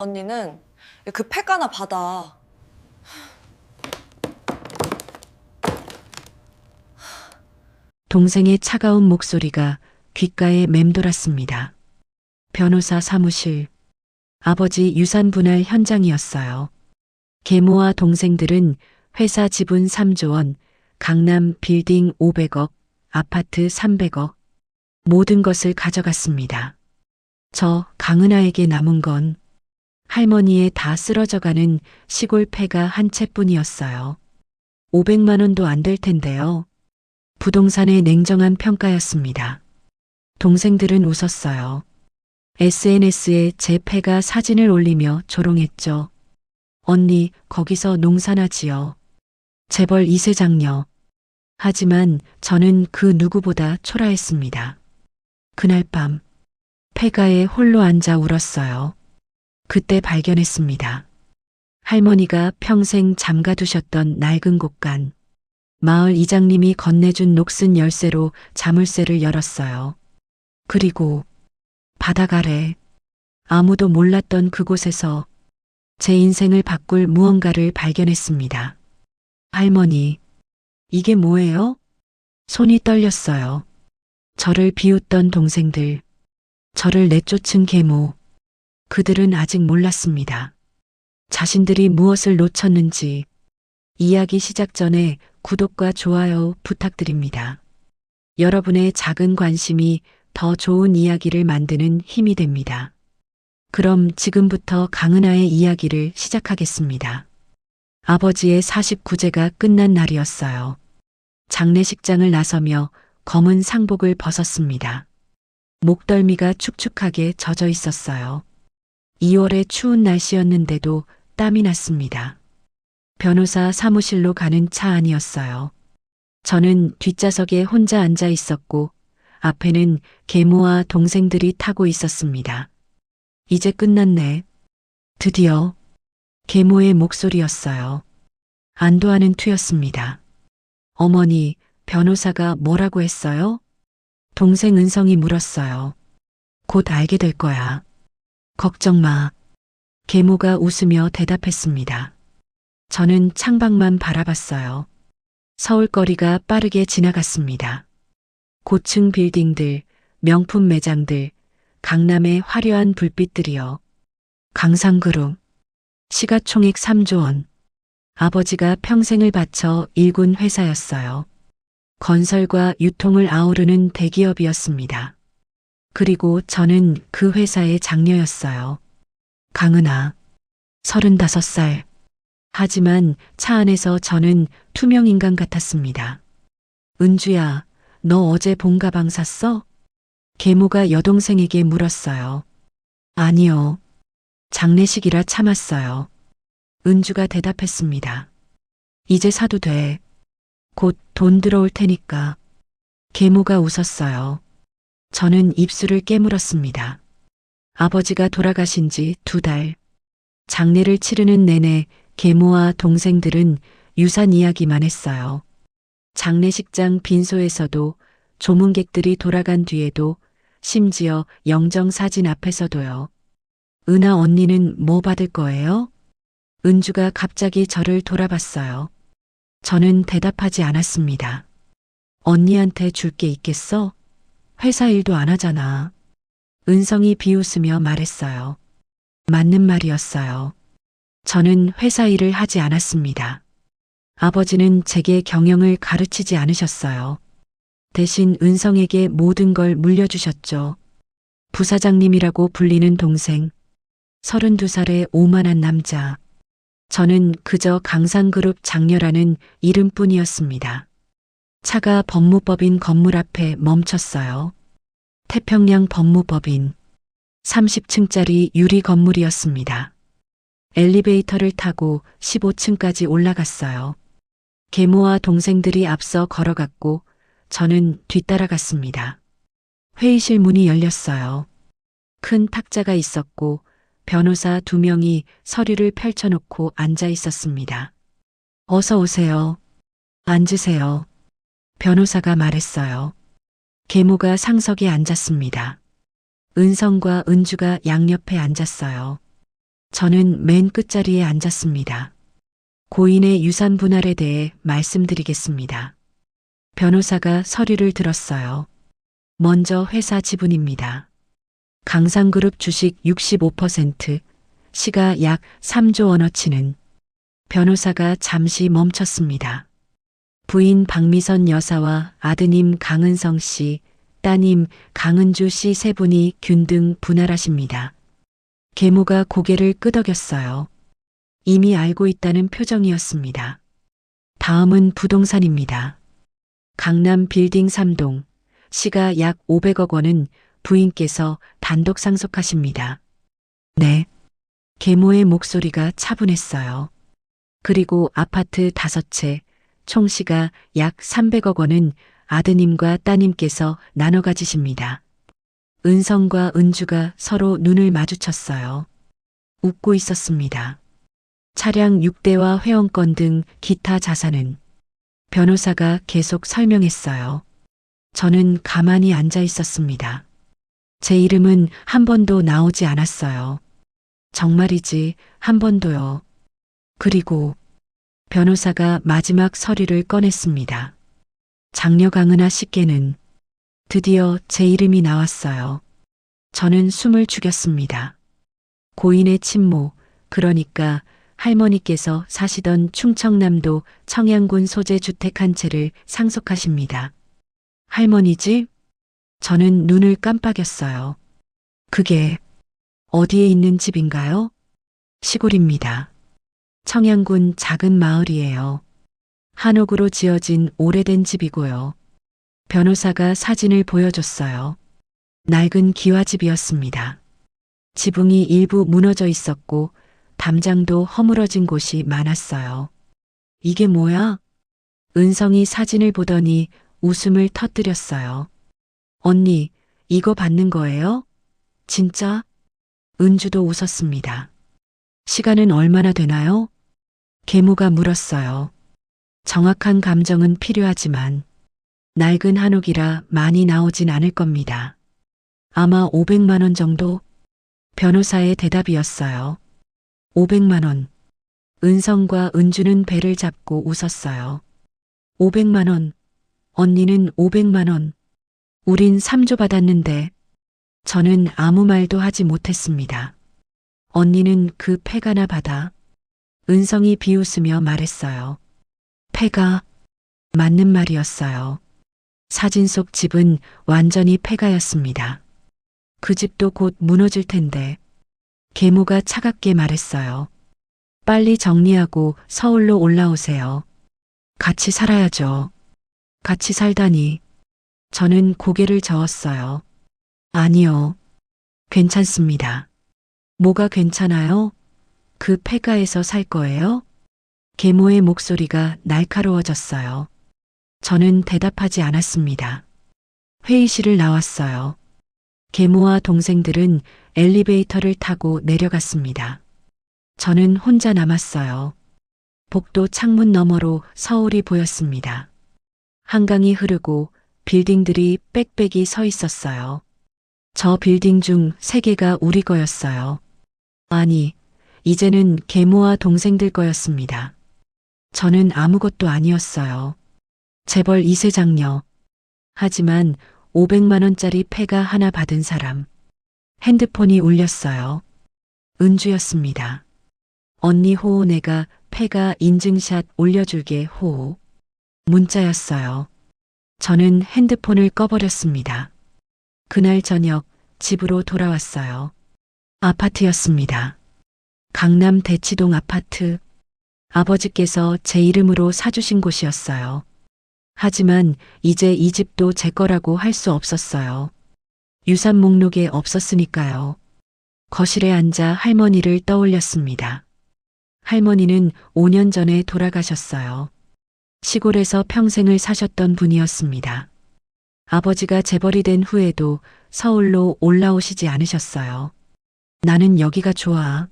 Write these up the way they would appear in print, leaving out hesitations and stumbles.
언니는 그 팩 하나 받아. 동생의 차가운 목소리가 귓가에 맴돌았습니다. 변호사 사무실, 아버지 유산 분할 현장이었어요. 계모와 동생들은 회사 지분 3조 원, 강남 빌딩 500억, 아파트 300억, 모든 것을 가져갔습니다. 저 강은하에게 남은 건 할머니의 다 쓰러져가는 시골 폐가 한 채뿐이었어요. 500만 원도 안 될 텐데요. 부동산의 냉정한 평가였습니다. 동생들은 웃었어요. SNS에 제 폐가 사진을 올리며 조롱했죠. 언니, 거기서 농사나 지어. 재벌 2세 장녀. 하지만 저는 그 누구보다 초라했습니다. 그날 밤, 폐가에 홀로 앉아 울었어요. 그때 발견했습니다. 할머니가 평생 잠가두셨던 낡은 곳간. 마을 이장님이 건네준 녹슨 열쇠로 자물쇠를 열었어요. 그리고 바닥 아래 아무도 몰랐던 그곳에서 제 인생을 바꿀 무언가를 발견했습니다. 할머니, 이게 뭐예요? 손이 떨렸어요. 저를 비웃던 동생들, 저를 내쫓은 계모, 그들은 아직 몰랐습니다. 자신들이 무엇을 놓쳤는지. 이야기 시작 전에 구독과 좋아요 부탁드립니다. 여러분의 작은 관심이 더 좋은 이야기를 만드는 힘이 됩니다. 그럼 지금부터 강은하의 이야기를 시작하겠습니다. 아버지의 49제가 끝난 날이었어요. 장례식장을 나서며 검은 상복을 벗었습니다. 목덜미가 축축하게 젖어 있었어요. 2월의 추운 날씨였는데도 땀이 났습니다. 변호사 사무실로 가는 차 안이었어요. 저는 뒷좌석에 혼자 앉아 있었고 앞에는 계모와 동생들이 타고 있었습니다. 이제 끝났네. 드디어. 계모의 목소리였어요. 안도하는 투였습니다. 어머니, 변호사가 뭐라고 했어요? 동생 은성이 물었어요. 곧 알게 될 거야. 걱정 마. 계모가 웃으며 대답했습니다. 저는 창밖만 바라봤어요. 서울거리가 빠르게 지나갔습니다. 고층 빌딩들, 명품 매장들, 강남의 화려한 불빛들이요. 강상그룹, 시가총액 3조 원. 아버지가 평생을 바쳐 일군 회사였어요. 건설과 유통을 아우르는 대기업이었습니다. 그리고 저는 그 회사의 장녀였어요. 강은하, 35살. 하지만 차 안에서 저는 투명 인간 같았습니다. 은주야, 너 어제 본 가방 샀어? 계모가 여동생에게 물었어요. 아니요. 장례식이라 참았어요. 은주가 대답했습니다. 이제 사도 돼. 곧 돈 들어올 테니까. 계모가 웃었어요. 저는 입술을 깨물었습니다. 아버지가 돌아가신 지 2달. 장례를 치르는 내내 계모와 동생들은 유산 이야기만 했어요. 장례식장 빈소에서도, 조문객들이 돌아간 뒤에도, 심지어 영정사진 앞에서도요. 은하 언니는 뭐 받을 거예요? 은주가 갑자기 저를 돌아봤어요. 저는 대답하지 않았습니다. 언니한테 줄 게 있겠어? 회사 일도 안 하잖아. 은성이 비웃으며 말했어요. 맞는 말이었어요. 저는 회사 일을 하지 않았습니다. 아버지는 제게 경영을 가르치지 않으셨어요. 대신 은성에게 모든 걸 물려주셨죠. 부사장님이라고 불리는 동생, 32살의 오만한 남자. 저는 그저 강상그룹 장녀라는 이름뿐이었습니다. 차가 법무법인 건물 앞에 멈췄어요. 태평양 법무법인. 30층짜리 유리 건물이었습니다. 엘리베이터를 타고 15층까지 올라갔어요. 계모와 동생들이 앞서 걸어갔고 저는 뒤따라갔습니다. 회의실 문이 열렸어요. 큰 탁자가 있었고 변호사 2명이 서류를 펼쳐놓고 앉아 있었습니다. 어서 오세요. 앉으세요. 변호사가 말했어요. 계모가 상석에 앉았습니다. 은성과 은주가 양옆에 앉았어요. 저는 맨 끝자리에 앉았습니다. 고인의 유산 분할에 대해 말씀드리겠습니다. 변호사가 서류를 들었어요. 먼저 회사 지분입니다. 강상그룹 주식 65%, 시가 약 3조 원어치는. 변호사가 잠시 멈췄습니다. 부인 박미선 여사와 아드님 강은성 씨, 따님 강은주 씨 세 분이 균등 분할하십니다. 계모가 고개를 끄덕였어요. 이미 알고 있다는 표정이었습니다. 다음은 부동산입니다. 강남 빌딩 3동, 시가 약 500억 원은 부인께서 단독 상속하십니다. 네. 계모의 목소리가 차분했어요. 그리고 아파트 5채, 총 시가 약 300억 원은 아드님과 따님께서 나눠 가지십니다. 은성과 은주가 서로 눈을 마주쳤어요. 웃고 있었습니다. 차량 6대와 회원권 등 기타 자산은. 변호사가 계속 설명했어요. 저는 가만히 앉아 있었습니다. 제 이름은 한 번도 나오지 않았어요. 정말이지, 한 번도요. 그리고 변호사가 마지막 서류를 꺼냈습니다. 장녀 강은하 씨께는 드디어 제 이름이 나왔어요. 저는 숨을 죽였습니다. 고인의 친모, 그러니까 할머니께서 사시던 충청남도 청양군 소재 주택 한 채를 상속하십니다. 할머니 집? 저는 눈을 깜빡였어요. 그게 어디에 있는 집인가요? 시골입니다. 청양군 작은 마을이에요. 한옥으로 지어진 오래된 집이고요. 변호사가 사진을 보여줬어요. 낡은 기와집이었습니다. 지붕이 일부 무너져 있었고 담장도 허물어진 곳이 많았어요. 이게 뭐야? 은성이 사진을 보더니 웃음을 터뜨렸어요. 언니, 이거 받는 거예요? 진짜? 은주도 웃었습니다. 시간은 얼마나 되나요? 계모가 물었어요. 정확한 감정은 필요하지만 낡은 한옥이라 많이 나오진 않을 겁니다. 아마 500만 원 정도? 변호사의 대답이었어요. 500만 원. 은성과 은주는 배를 잡고 웃었어요. 500만 원. 언니는 500만 원. 우린 3조 받았는데. 저는 아무 말도 하지 못했습니다. 언니는 그 팩 하나 받아. 은성이 비웃으며 말했어요. 폐가 맞는 말이었어요. 사진 속 집은 완전히 폐가였습니다. 그 집도 곧 무너질 텐데. 계모가 차갑게 말했어요. 빨리 정리하고 서울로 올라오세요. 같이 살아야죠. 같이 살다니. 저는 고개를 저었어요. 아니요. 괜찮습니다. 뭐가 괜찮아요? 그 폐가에서 살 거예요? 계모의 목소리가 날카로워졌어요. 저는 대답하지 않았습니다. 회의실을 나왔어요. 계모와 동생들은 엘리베이터를 타고 내려갔습니다. 저는 혼자 남았어요. 복도 창문 너머로 서울이 보였습니다. 한강이 흐르고 빌딩들이 빽빽이 서 있었어요. 저 빌딩 중 3개가 우리 거였어요. 아니, 이제는 계모와 동생들 거였습니다. 저는 아무것도 아니었어요. 재벌 2세 장녀. 하지만 500만 원짜리 폐가 하나 받은 사람. 핸드폰이 울렸어요. 은주였습니다. 언니 호호 내가 폐가 인증샷 올려줄게 호호. 문자였어요. 저는 핸드폰을 꺼버렸습니다. 그날 저녁 집으로 돌아왔어요. 아파트였습니다. 강남 대치동 아파트. 아버지께서 제 이름으로 사주신 곳이었어요. 하지만 이제 이 집도 제 거라고 할 수 없었어요. 유산 목록에 없었으니까요. 거실에 앉아 할머니를 떠올렸습니다. 할머니는 5년 전에 돌아가셨어요. 시골에서 평생을 사셨던 분이었습니다. 아버지가 재벌이 된 후에도 서울로 올라오시지 않으셨어요. 나는 여기가 좋아.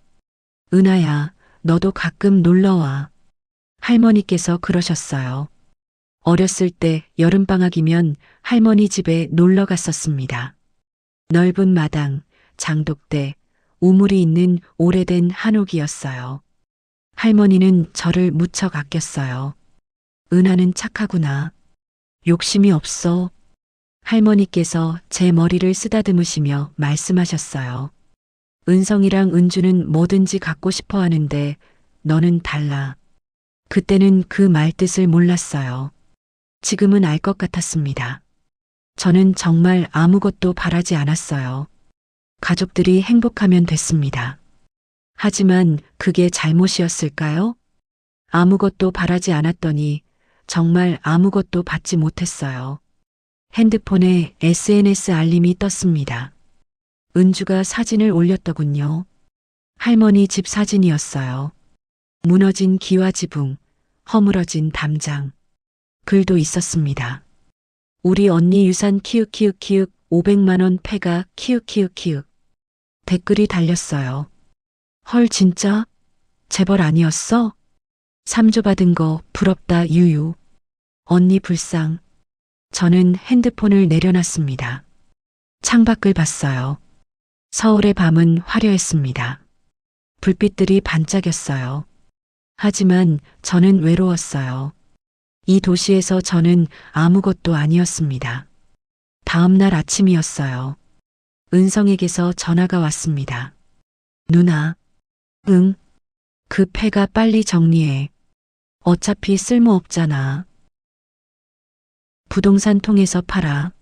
은하야, 너도 가끔 놀러와. 할머니께서 그러셨어요. 어렸을 때 여름방학이면 할머니 집에 놀러 갔었습니다. 넓은 마당, 장독대, 우물이 있는 오래된 한옥이었어요. 할머니는 저를 무척 아꼈어요. 은하는 착하구나. 욕심이 없어. 할머니께서 제 머리를 쓰다듬으시며 말씀하셨어요. 은성이랑 은주는 뭐든지 갖고 싶어 하는데 너는 달라. 그때는 그 말 뜻을 몰랐어요. 지금은 알 것 같았습니다. 저는 정말 아무것도 바라지 않았어요. 가족들이 행복하면 됐습니다. 하지만 그게 잘못이었을까요? 아무것도 바라지 않았더니 정말 아무것도 받지 못했어요. 핸드폰에 SNS 알림이 떴습니다. 은주가 사진을 올렸더군요. 할머니 집 사진이었어요. 무너진 기와 지붕, 허물어진 담장. 글도 있었습니다. 우리 언니 유산 키읔키읔키읔 500만 원 패가 키읔키읔키읔. 댓글이 달렸어요. 헐 진짜? 재벌 아니었어? 삼조 받은 거 부럽다 유유. 언니 불쌍. 저는 핸드폰을 내려놨습니다. 창밖을 봤어요. 서울의 밤은 화려했습니다. 불빛들이 반짝였어요. 하지만 저는 외로웠어요. 이 도시에서 저는 아무것도 아니었습니다. 다음 날 아침이었어요. 은성에게서 전화가 왔습니다. 누나. 응. 그 패가 빨리 정리해. 어차피 쓸모없잖아. 부동산 통해서 팔아.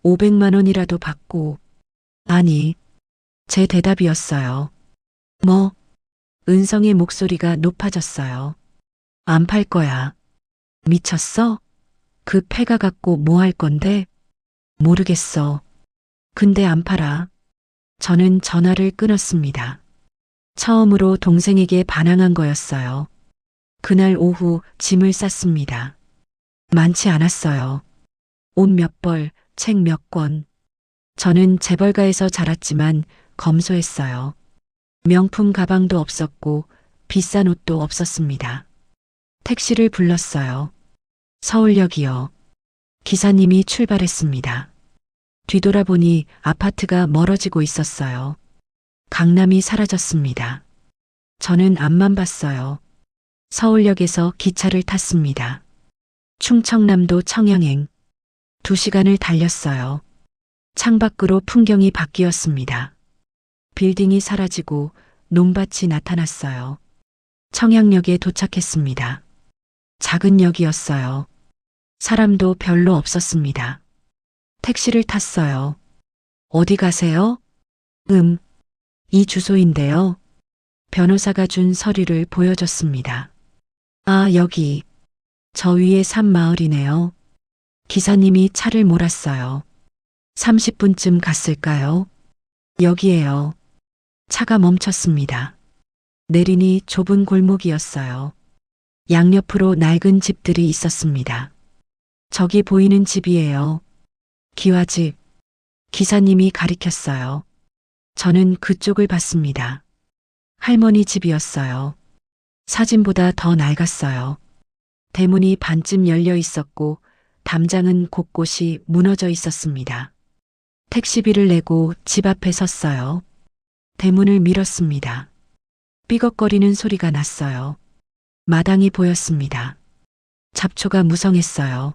500만 원이라도 받고. 아니. 제 대답이었어요. 뭐? 은성의 목소리가 높아졌어요. 안 팔 거야. 미쳤어? 그 패가 갖고 뭐 할 건데? 모르겠어. 근데 안 팔아. 저는 전화를 끊었습니다. 처음으로 동생에게 반항한 거였어요. 그날 오후 짐을 쌌습니다. 많지 않았어요. 옷 몇 벌, 책 몇 권. 저는 재벌가에서 자랐지만 검소했어요. 명품 가방도 없었고 비싼 옷도 없었습니다. 택시를 불렀어요. 서울역이요. 기사님이 출발했습니다. 뒤돌아보니 아파트가 멀어지고 있었어요. 강남이 사라졌습니다. 저는 앞만 봤어요. 서울역에서 기차를 탔습니다. 충청남도 청양행. 2시간을 달렸어요. 창밖으로 풍경이 바뀌었습니다. 빌딩이 사라지고 논밭이 나타났어요. 청양역에 도착했습니다. 작은 역이었어요. 사람도 별로 없었습니다. 택시를 탔어요. 어디 가세요? 이 주소인데요. 변호사가 준 서류를 보여줬습니다. 아, 여기. 저 위에 산 마을이네요. 기사님이 차를 몰았어요. 30분쯤 갔을까요? 여기에요. 차가 멈췄습니다. 내리니 좁은 골목이었어요. 양옆으로 낡은 집들이 있었습니다. 저기 보이는 집이에요. 기와집. 기사님이 가리켰어요. 저는 그쪽을 봤습니다. 할머니 집이었어요. 사진보다 더 낡았어요. 대문이 반쯤 열려 있었고 담장은 곳곳이 무너져 있었습니다. 택시비를 내고 집 앞에 섰어요. 대문을 밀었습니다. 삐걱거리는 소리가 났어요. 마당이 보였습니다. 잡초가 무성했어요.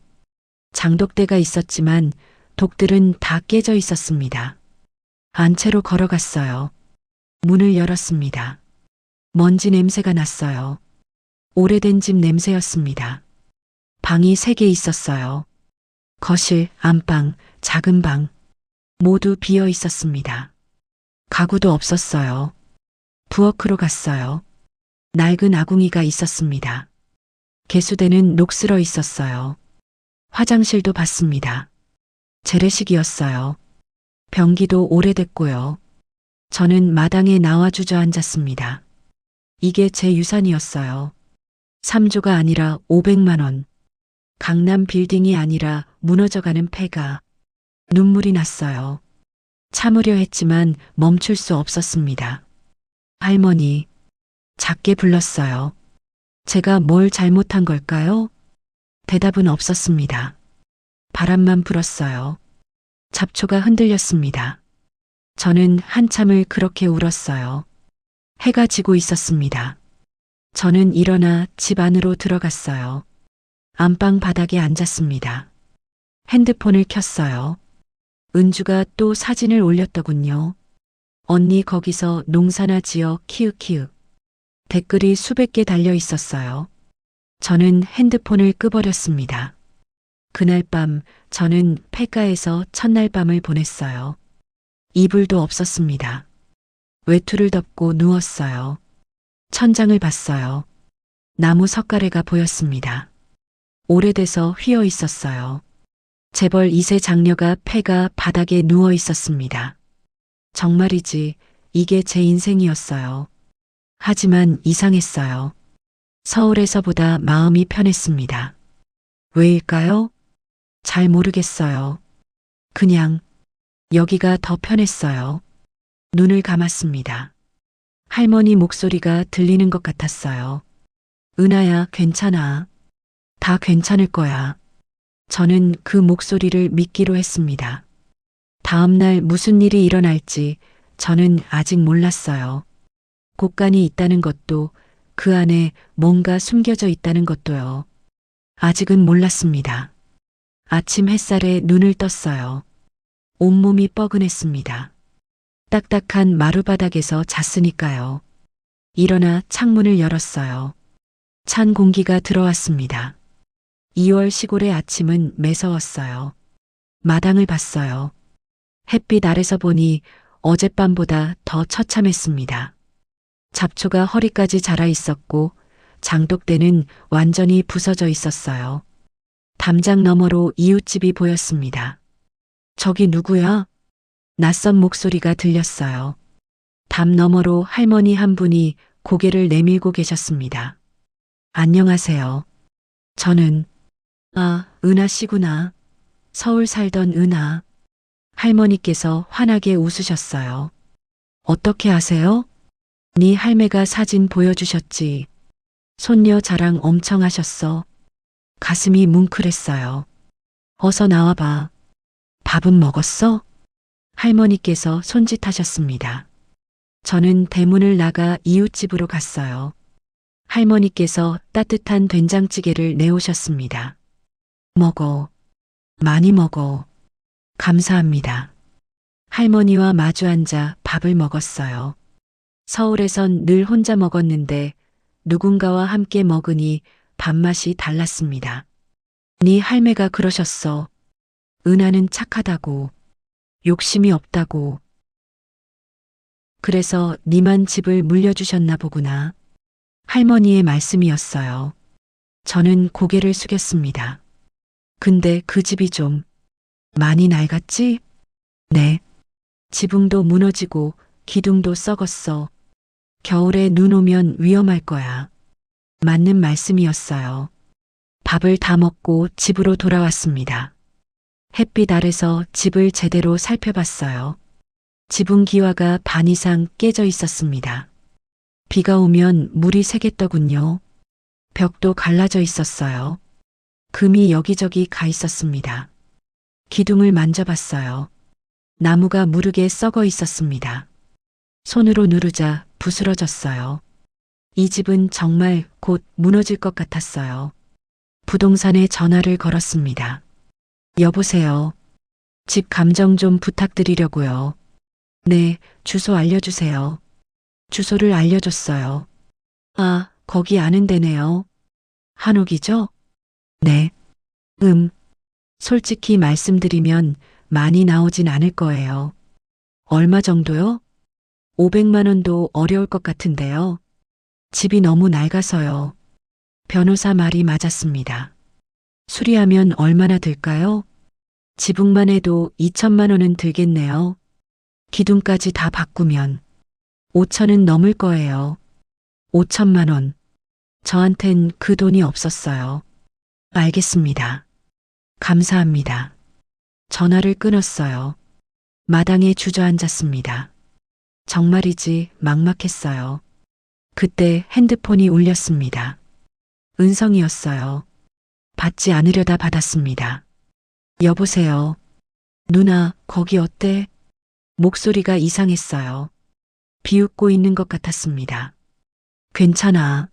장독대가 있었지만 독들은 다 깨져 있었습니다. 안채로 걸어갔어요. 문을 열었습니다. 먼지 냄새가 났어요. 오래된 집 냄새였습니다. 방이 3개 있었어요. 거실, 안방, 작은 방. 모두 비어 있었습니다. 가구도 없었어요. 부엌으로 갔어요. 낡은 아궁이가 있었습니다. 개수대는 녹슬어 있었어요. 화장실도 봤습니다. 재래식이었어요. 변기도 오래됐고요. 저는 마당에 나와 주저앉았습니다. 이게 제 유산이었어요. 3조가 아니라 500만 원. 강남 빌딩이 아니라 무너져가는 폐가. 눈물이 났어요. 참으려 했지만 멈출 수 없었습니다. 할머니. 작게 불렀어요. 제가 뭘 잘못한 걸까요? 대답은 없었습니다. 바람만 불었어요. 잡초가 흔들렸습니다. 저는 한참을 그렇게 울었어요. 해가 지고 있었습니다. 저는 일어나 집 안으로 들어갔어요. 안방 바닥에 앉았습니다. 핸드폰을 켰어요. 은주가 또 사진을 올렸더군요. 언니 거기서 농사나 지어 키읔키읔. 댓글이 수백 개 달려 있었어요. 저는 핸드폰을 끄버렸습니다. 그날 밤 저는 폐가에서 첫날 밤을 보냈어요. 이불도 없었습니다. 외투를 덮고 누웠어요. 천장을 봤어요. 나무 석가래가 보였습니다. 오래돼서 휘어 있었어요. 재벌 2세 장녀가 폐가 바닥에 누워 있었습니다. 정말이지 이게 제 인생이었어요. 하지만 이상했어요. 서울에서보다 마음이 편했습니다. 왜일까요? 잘 모르겠어요. 그냥 여기가 더 편했어요. 눈을 감았습니다. 할머니 목소리가 들리는 것 같았어요. 은하야, 괜찮아. 다 괜찮을 거야. 저는 그 목소리를 믿기로 했습니다. 다음 날 무슨 일이 일어날지 저는 아직 몰랐어요. 곳간이 있다는 것도 그 안에 뭔가 숨겨져 있다는 것도요. 아직은 몰랐습니다. 아침 햇살에 눈을 떴어요. 온몸이 뻐근했습니다. 딱딱한 마루바닥에서 잤으니까요. 일어나 창문을 열었어요. 찬 공기가 들어왔습니다. 2월 시골의 아침은 매서웠어요. 마당을 봤어요. 햇빛 아래서 보니 어젯밤보다 더 처참했습니다. 잡초가 허리까지 자라 있었고 장독대는 완전히 부서져 있었어요. 담장 너머로 이웃집이 보였습니다. 저기 누구야? 낯선 목소리가 들렸어요. 담 너머로 할머니 한 분이 고개를 내밀고 계셨습니다. 안녕하세요. 저는 은하 씨구나. 서울 살던 은하. 할머니께서 환하게 웃으셨어요. 어떻게 아세요? 네 할매가 사진 보여주셨지. 손녀 자랑 엄청 하셨어. 가슴이 뭉클했어요. 어서 나와봐. 밥은 먹었어? 할머니께서 손짓하셨습니다. 저는 대문을 나가 이웃집으로 갔어요. 할머니께서 따뜻한 된장찌개를 내오셨습니다. 먹어. 많이 먹어. 감사합니다. 할머니와 마주 앉아 밥을 먹었어요. 서울에선 늘 혼자 먹었는데 누군가와 함께 먹으니 밥맛이 달랐습니다. 네 할매가 그러셨어. 은하는 착하다고. 욕심이 없다고. 그래서 니만 집을 물려주셨나 보구나. 할머니의 말씀이었어요. 저는 고개를 숙였습니다. 근데 그 집이 좀 많이 낡았지? 네. 지붕도 무너지고 기둥도 썩었어. 겨울에 눈 오면 위험할 거야. 맞는 말씀이었어요. 밥을 다 먹고 집으로 돌아왔습니다. 햇빛 아래서 집을 제대로 살펴봤어요. 지붕 기와가 반 이상 깨져 있었습니다. 비가 오면 물이 새겠더군요. 벽도 갈라져 있었어요. 금이 여기저기 가 있었습니다. 기둥을 만져봤어요. 나무가 무르게 썩어 있었습니다. 손으로 누르자 부스러졌어요. 이 집은 정말 곧 무너질 것 같았어요. 부동산에 전화를 걸었습니다. 여보세요. 집 감정 좀 부탁드리려고요. 네, 주소 알려주세요. 주소를 알려줬어요. 아, 거기 아는 데네요. 한옥이죠? 네. 솔직히 말씀드리면 많이 나오진 않을 거예요. 얼마 정도요? 500만 원도 어려울 것 같은데요. 집이 너무 낡아서요. 변호사 말이 맞았습니다. 수리하면 얼마나 들까요? 지붕만 해도 2천만 원은 들겠네요. 기둥까지 다 바꾸면 5천은 넘을 거예요. 5천만 원. 저한텐 그 돈이 없었어요. 알겠습니다. 감사합니다. 전화를 끊었어요. 마당에 주저앉았습니다. 정말이지 막막했어요. 그때 핸드폰이 울렸습니다. 은성이었어요. 받지 않으려다 받았습니다. 여보세요. 누나, 거기 어때? 목소리가 이상했어요. 비웃고 있는 것 같았습니다. 괜찮아.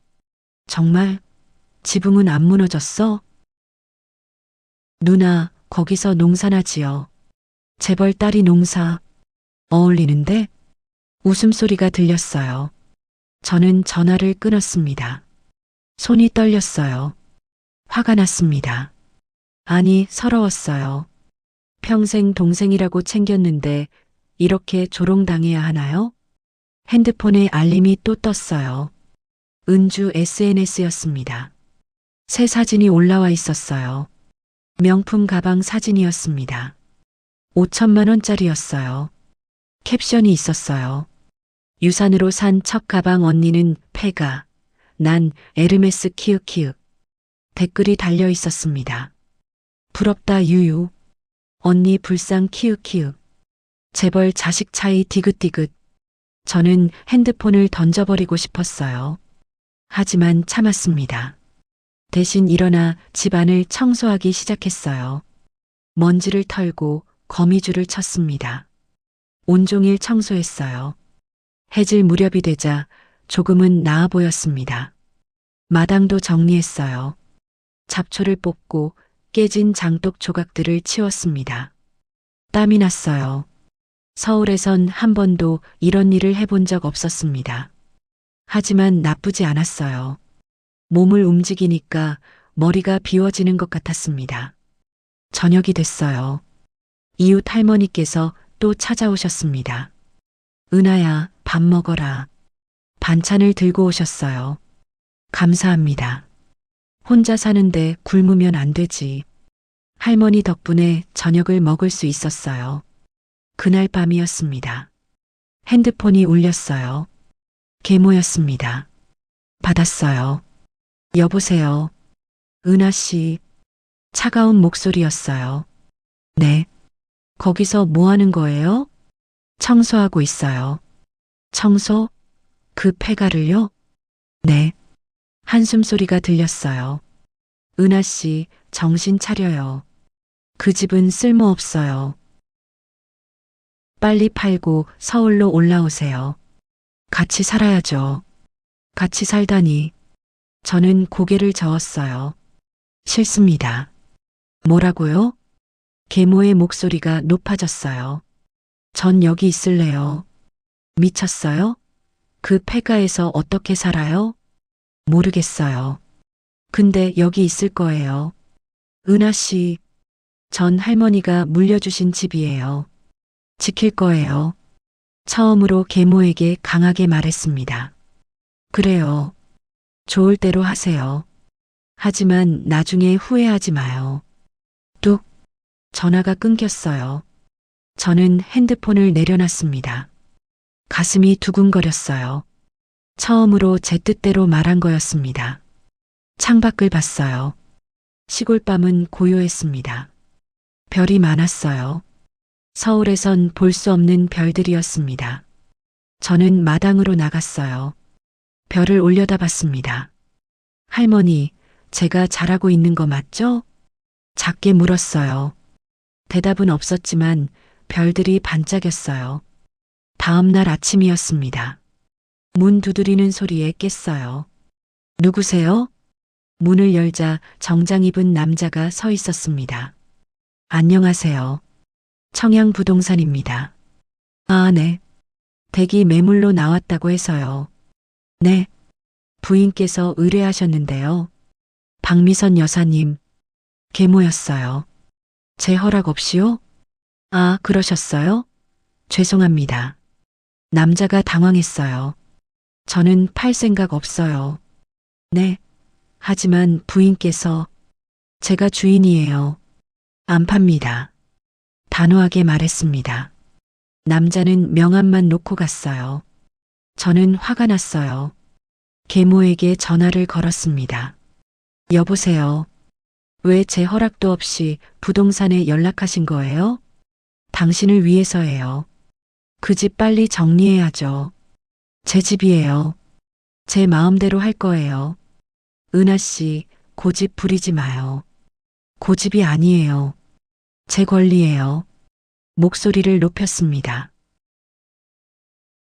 정말 지붕은 안 무너졌어? 누나, 거기서 농사나 지어. 재벌 딸이 농사 어울리는데? 웃음소리가 들렸어요. 저는 전화를 끊었습니다. 손이 떨렸어요. 화가 났습니다. 아니, 서러웠어요. 평생 동생이라고 챙겼는데 이렇게 조롱당해야 하나요? 핸드폰에 알림이 또 떴어요. 은주 SNS였습니다. 새 사진이 올라와 있었어요. 명품 가방 사진이었습니다. 5천만 원짜리였어요. 캡션이 있었어요. 유산으로 산 첫 가방 언니는 폐가, 난 에르메스 키읔키읔. 댓글이 달려 있었습니다. 부럽다 유유. 언니 불쌍 키읔키읔. 재벌 자식 차이 디귿디귿. 저는 핸드폰을 던져버리고 싶었어요. 하지만 참았습니다. 대신 일어나 집안을 청소하기 시작했어요. 먼지를 털고 거미줄을 쳤습니다. 온종일 청소했어요. 해질 무렵이 되자 조금은 나아 보였습니다. 마당도 정리했어요. 잡초를 뽑고 깨진 장독 조각들을 치웠습니다. 땀이 났어요. 서울에선 한 번도 이런 일을 해본 적 없었습니다. 하지만 나쁘지 않았어요. 몸을 움직이니까 머리가 비워지는 것 같았습니다. 저녁이 됐어요. 이웃 할머니께서 또 찾아오셨습니다. 은하야, 밥 먹어라. 반찬을 들고 오셨어요. 감사합니다. 혼자 사는데 굶으면 안 되지. 할머니 덕분에 저녁을 먹을 수 있었어요. 그날 밤이었습니다. 핸드폰이 울렸어요. 계모였습니다. 받았어요. 여보세요. 은하 씨. 차가운 목소리였어요. 네. 거기서 뭐 하는 거예요? 청소하고 있어요. 청소? 그 폐가를요? 네. 한숨 소리가 들렸어요. 은하 씨, 정신 차려요. 그 집은 쓸모없어요. 빨리 팔고 서울로 올라오세요. 같이 살아야죠. 같이 살다니. 저는 고개를 저었어요. 싫습니다. 뭐라고요? 계모의 목소리가 높아졌어요. 전 여기 있을래요. 미쳤어요? 그 폐가에서 어떻게 살아요? 모르겠어요. 근데 여기 있을 거예요. 은하 씨, 전 할머니가 물려주신 집이에요. 지킬 거예요. 처음으로 계모에게 강하게 말했습니다. 그래요. 좋을 대로 하세요. 하지만 나중에 후회하지 마요. 뚝. 전화가 끊겼어요. 저는 핸드폰을 내려놨습니다. 가슴이 두근거렸어요. 처음으로 제 뜻대로 말한 거였습니다. 창밖을 봤어요. 시골밤은 고요했습니다. 별이 많았어요. 서울에선 볼 수 없는 별들이었습니다. 저는 마당으로 나갔어요. 별을 올려다봤습니다. 할머니, 제가 잘하고 있는 거 맞죠? 작게 물었어요. 대답은 없었지만 별들이 반짝였어요. 다음 날 아침이었습니다. 문 두드리는 소리에 깼어요. 누구세요? 문을 열자 정장 입은 남자가 서 있었습니다. 안녕하세요. 청양부동산입니다. 아, 네. 댁이 매물로 나왔다고 해서요. 네. 부인께서 의뢰하셨는데요. 박미선 여사님. 계모였어요. 제 허락 없이요? 아, 그러셨어요? 죄송합니다. 남자가 당황했어요. 저는 팔 생각 없어요. 네. 하지만 부인께서 제가 주인이에요. 안 팝니다. 단호하게 말했습니다. 남자는 명함만 놓고 갔어요. 저는 화가 났어요. 계모에게 전화를 걸었습니다. 여보세요. 왜 제 허락도 없이 부동산에 연락하신 거예요? 당신을 위해서예요. 그 집 빨리 정리해야죠. 제 집이에요. 제 마음대로 할 거예요. 은하 씨, 고집 부리지 마요. 고집이 아니에요. 제 권리예요. 목소리를 높였습니다.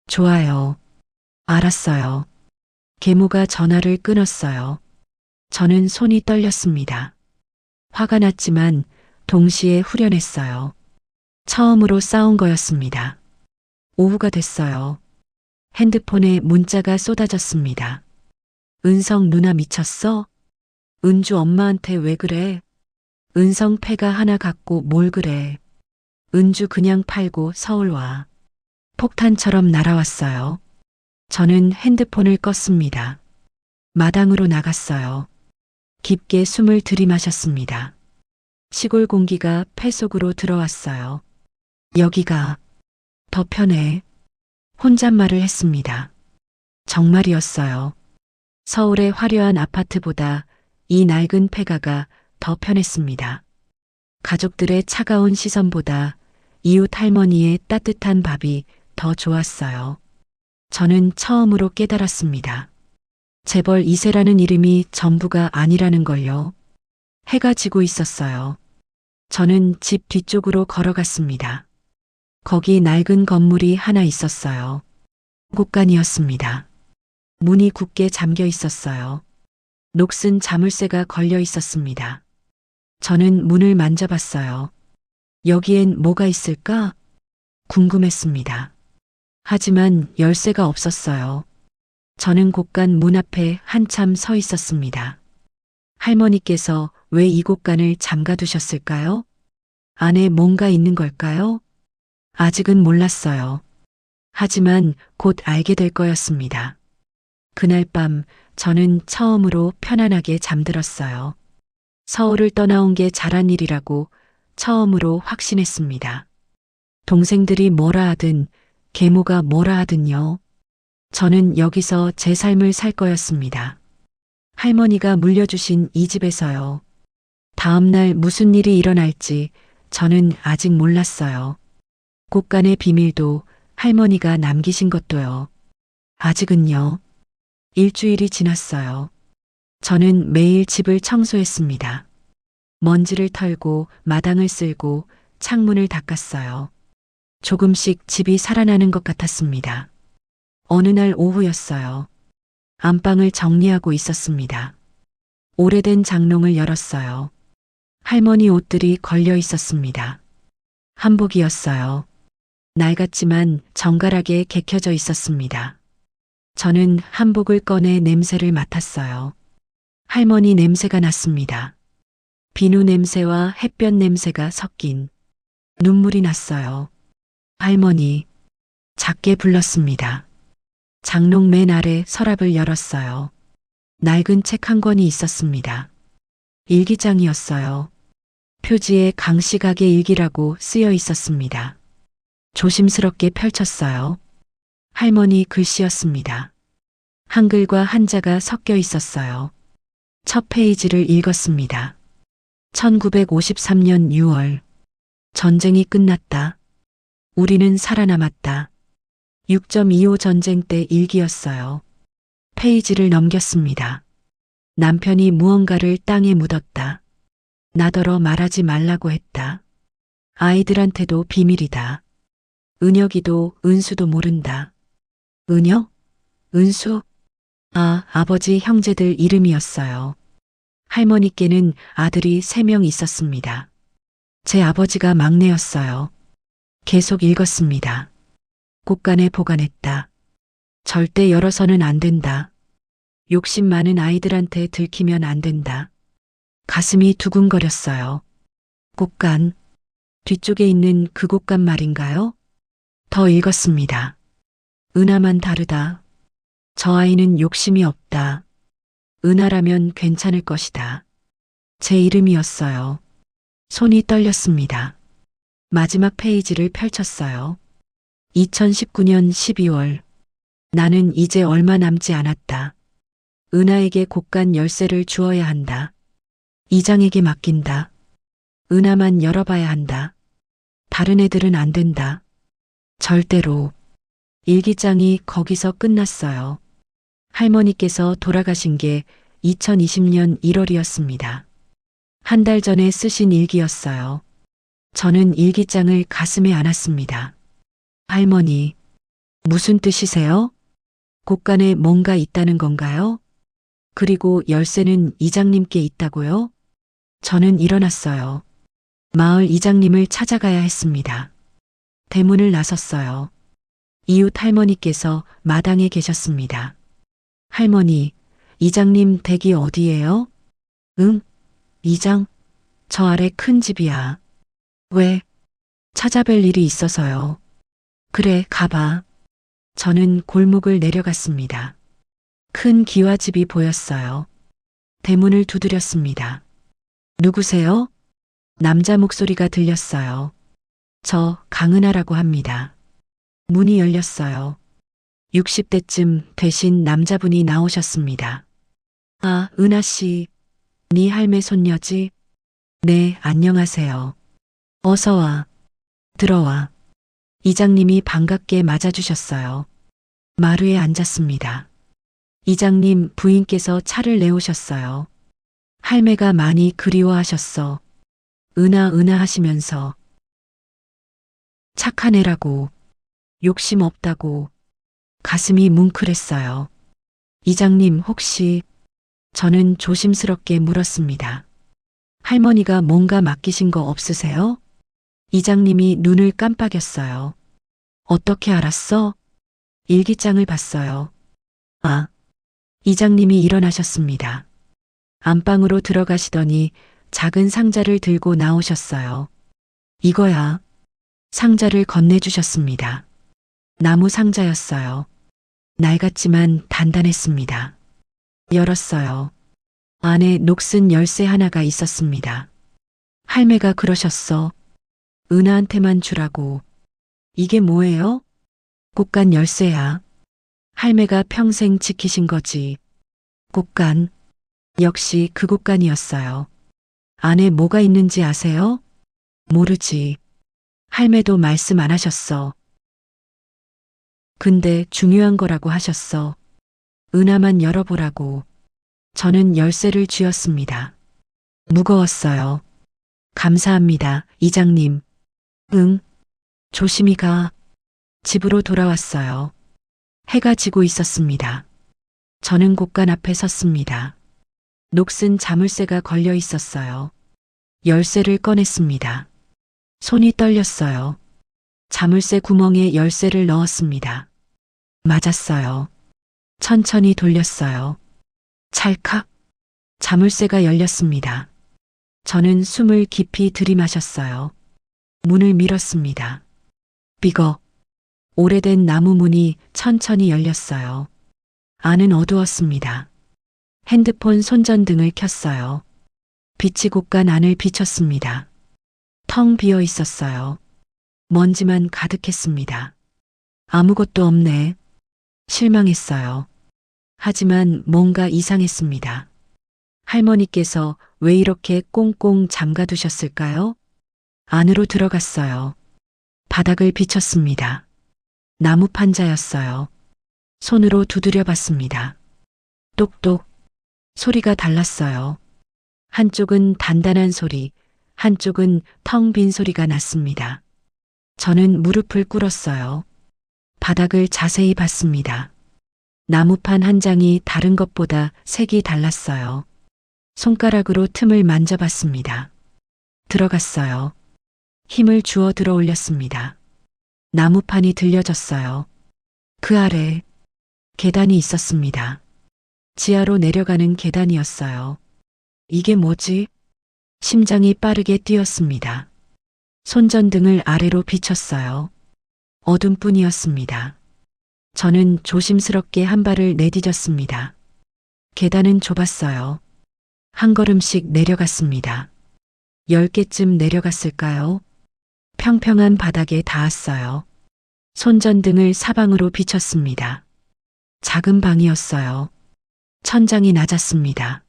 좋아요. 알았어요. 계모가 전화를 끊었어요. 저는 손이 떨렸습니다. 화가 났지만 동시에 후련했어요. 처음으로 싸운 거였습니다. 오후가 됐어요. 핸드폰에 문자가 쏟아졌습니다. 은성 누나 미쳤어? 은주 엄마한테 왜 그래? 은성 패가 하나 갖고 뭘 그래? 은주 그냥 팔고 서울 와. 폭탄처럼 날아왔어요. 저는 핸드폰을 껐습니다. 마당으로 나갔어요. 깊게 숨을 들이마셨습니다. 시골 공기가 폐 속으로 들어왔어요. 여기가 더 편해. 혼잣말을 했습니다. 정말이었어요. 서울의 화려한 아파트보다 이 낡은 폐가가 더 편했습니다. 가족들의 차가운 시선보다 이웃 할머니의 따뜻한 밥이 더 좋았어요. 저는 처음으로 깨달았습니다. 재벌 2세라는 이름이 전부가 아니라는 걸요. 해가 지고 있었어요. 저는 집 뒤쪽으로 걸어갔습니다. 거기 낡은 건물이 하나 있었어요. 곳간이었습니다. 문이 굳게 잠겨 있었어요. 녹슨 자물쇠가 걸려 있었습니다. 저는 문을 만져봤어요. 여기엔 뭐가 있을까? 궁금했습니다. 하지만 열쇠가 없었어요. 저는 곳간 문 앞에 한참 서 있었습니다. 할머니께서 왜 이 곳간을 잠가두셨을까요? 안에 뭔가 있는 걸까요? 아직은 몰랐어요. 하지만 곧 알게 될 거였습니다. 그날 밤 저는 처음으로 편안하게 잠들었어요. 서울을 떠나온 게 잘한 일이라고 처음으로 확신했습니다. 동생들이 뭐라 하든 계모가 뭐라 하든요. 저는 여기서 제 삶을 살 거였습니다. 할머니가 물려주신 이 집에서요. 다음 날 무슨 일이 일어날지 저는 아직 몰랐어요. 곳간의 비밀도 할머니가 남기신 것도요. 아직은요. 일주일이 지났어요. 저는 매일 집을 청소했습니다. 먼지를 털고 마당을 쓸고 창문을 닦았어요. 조금씩 집이 살아나는 것 같았습니다. 어느 날 오후였어요. 안방을 정리하고 있었습니다. 오래된 장롱을 열었어요. 할머니 옷들이 걸려 있었습니다. 한복이었어요. 낡았지만 정갈하게 개켜져 있었습니다. 저는 한복을 꺼내 냄새를 맡았어요. 할머니 냄새가 났습니다. 비누 냄새와 햇볕 냄새가 섞인 눈물이 났어요. 할머니, 작게 불렀습니다. 장롱 맨 아래 서랍을 열었어요. 낡은 책 한 권이 있었습니다. 일기장이었어요. 표지에 강식하게 일기라고 쓰여 있었습니다. 조심스럽게 펼쳤어요. 할머니 글씨였습니다. 한글과 한자가 섞여 있었어요. 첫 페이지를 읽었습니다. 1953년 6월. 전쟁이 끝났다. 우리는 살아남았다. 6.25 전쟁 때 일기였어요. 페이지를 넘겼습니다. 남편이 무언가를 땅에 묻었다. 나더러 말하지 말라고 했다. 아이들한테도 비밀이다. 은혁이도 은수도 모른다. 은혁? 은수? 아, 아버지 형제들 이름이었어요. 할머니께는 아들이 3명 있었습니다. 제 아버지가 막내였어요. 계속 읽었습니다. 곳간에 보관했다. 절대 열어서는 안 된다. 욕심 많은 아이들한테 들키면 안 된다. 가슴이 두근거렸어요. 곳간, 뒤쪽에 있는 그 곳간 말인가요? 더 읽었습니다. 은하만 다르다. 저 아이는 욕심이 없다. 은하라면 괜찮을 것이다. 제 이름이었어요. 손이 떨렸습니다. 마지막 페이지를 펼쳤어요. 2019년 12월. 나는 이제 얼마 남지 않았다. 은하에게 곳간 열쇠를 주어야 한다. 이장에게 맡긴다. 은하만 열어봐야 한다. 다른 애들은 안 된다. 절대로. 일기장이 거기서 끝났어요. 할머니께서 돌아가신 게 2020년 1월이었습니다. 한 달 전에 쓰신 일기였어요. 저는 일기장을 가슴에 안았습니다. 할머니, 무슨 뜻이세요? 곳간에 뭔가 있다는 건가요? 그리고 열쇠는 이장님께 있다고요? 저는 일어났어요. 마을 이장님을 찾아가야 했습니다. 대문을 나섰어요. 이웃 할머니께서 마당에 계셨습니다. 할머니, 이장님 댁이 어디예요? 응, 이장, 저 아래 큰 집이야. 왜? 찾아뵐 일이 있어서요. 그래, 가봐. 저는 골목을 내려갔습니다. 큰 기와집이 보였어요. 대문을 두드렸습니다. 누구세요? 남자 목소리가 들렸어요. 저 강은하라고 합니다. 문이 열렸어요. 60대쯤 되신 남자분이 나오셨습니다. 아, 은하 씨. 네 할매 손녀지? 네, 안녕하세요. 어서 와. 들어와. 이장님이 반갑게 맞아주셨어요. 마루에 앉았습니다. 이장님 부인께서 차를 내오셨어요. 할매가 많이 그리워하셨어. 은하 하시면서. 착한 애라고. 욕심 없다고. 가슴이 뭉클했어요. 이장님 혹시 저는 조심스럽게 물었습니다. 할머니가 뭔가 맡기신 거 없으세요? 이장님이 눈을 깜빡였어요. 어떻게 알았어? 일기장을 봤어요. 아, 이장님이 일어나셨습니다. 안방으로 들어가시더니 작은 상자를 들고 나오셨어요. 이거야. 상자를 건네주셨습니다. 나무 상자였어요. 낡았지만 단단했습니다. 열었어요. 안에 녹슨 열쇠 하나가 있었습니다. 할매가 그러셨어. 은하한테만 주라고. 이게 뭐예요? 곳간 열쇠야. 할매가 평생 지키신 거지. 곳간. 역시 그 곳간이었어요. 안에 뭐가 있는지 아세요? 모르지. 할매도 말씀 안 하셨어. 근데 중요한 거라고 하셨어. 은하만 열어보라고. 저는 열쇠를 쥐었습니다. 무거웠어요. 감사합니다, 이장님. 응. 조심히 가. 집으로 돌아왔어요. 해가 지고 있었습니다. 저는 곳간 앞에 섰습니다. 녹슨 자물쇠가 걸려 있었어요. 열쇠를 꺼냈습니다. 손이 떨렸어요. 자물쇠 구멍에 열쇠를 넣었습니다. 맞았어요. 천천히 돌렸어요. 찰칵. 자물쇠가 열렸습니다. 저는 숨을 깊이 들이마셨어요. 문을 밀었습니다. 삐걱. 오래된 나무 문이 천천히 열렸어요. 안은 어두웠습니다. 핸드폰 손전등을 켰어요. 빛이 곳간 안을 비췄습니다. 텅 비어 있었어요. 먼지만 가득했습니다. 아무것도 없네. 실망했어요. 하지만 뭔가 이상했습니다. 할머니께서 왜 이렇게 꽁꽁 잠가두셨을까요? 안으로 들어갔어요. 바닥을 비쳤습니다. 나무 판자였어요. 손으로 두드려 봤습니다. 똑똑. 소리가 달랐어요. 한쪽은 단단한 소리, 한쪽은 텅 빈 소리가 났습니다. 저는 무릎을 꿇었어요. 바닥을 자세히 봤습니다. 나무판 한 장이 다른 것보다 색이 달랐어요. 손가락으로 틈을 만져봤습니다. 들어갔어요. 힘을 주어 들어 올렸습니다. 나무판이 들려졌어요. 그 아래 계단이 있었습니다. 지하로 내려가는 계단이었어요. 이게 뭐지? 심장이 빠르게 뛰었습니다. 손전등을 아래로 비췄어요. 어둠뿐이었습니다. 저는 조심스럽게 한 발을 내디뎠습니다. 계단은 좁았어요. 한 걸음씩 내려갔습니다. 10개쯤 내려갔을까요? 평평한 바닥에 닿았어요. 손전등을 사방으로 비췄습니다. 작은 방이었어요. 천장이 낮았습니다.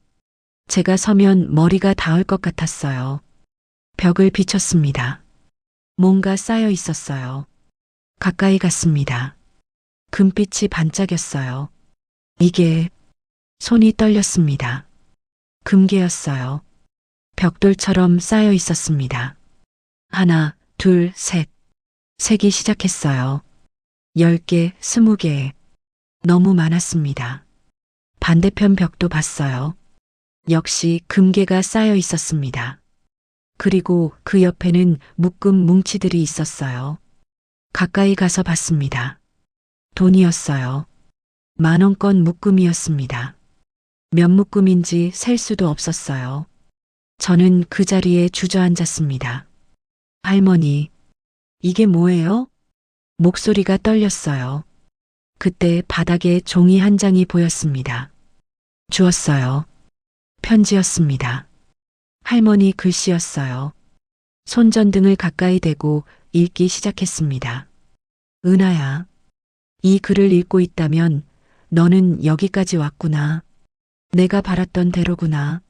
제가 서면 머리가 닿을 것 같았어요. 벽을 비췄습니다. 뭔가 쌓여 있었어요. 가까이 갔습니다. 금빛이 반짝였어요. 이게 손이 떨렸습니다. 금괴였어요. 벽돌처럼 쌓여 있었습니다. 하나, 둘, 셋. 세기 시작했어요. 10개, 20개. 너무 많았습니다. 반대편 벽도 봤어요. 역시 금괴가 쌓여 있었습니다. 그리고 그 옆에는 묶음 뭉치들이 있었어요. 가까이 가서 봤습니다. 돈이었어요. 10,000원권 묶음이었습니다. 몇 묶음인지 셀 수도 없었어요. 저는 그 자리에 주저앉았습니다. 할머니, 이게 뭐예요? 목소리가 떨렸어요. 그때 바닥에 종이 한 장이 보였습니다. 주었어요. 편지였습니다. 할머니 글씨였어요. 손전등을 가까이 대고 읽기 시작했습니다. 은하야, 이 글을 읽고 있다면 너는 여기까지 왔구나. 내가 바랐던 대로구나.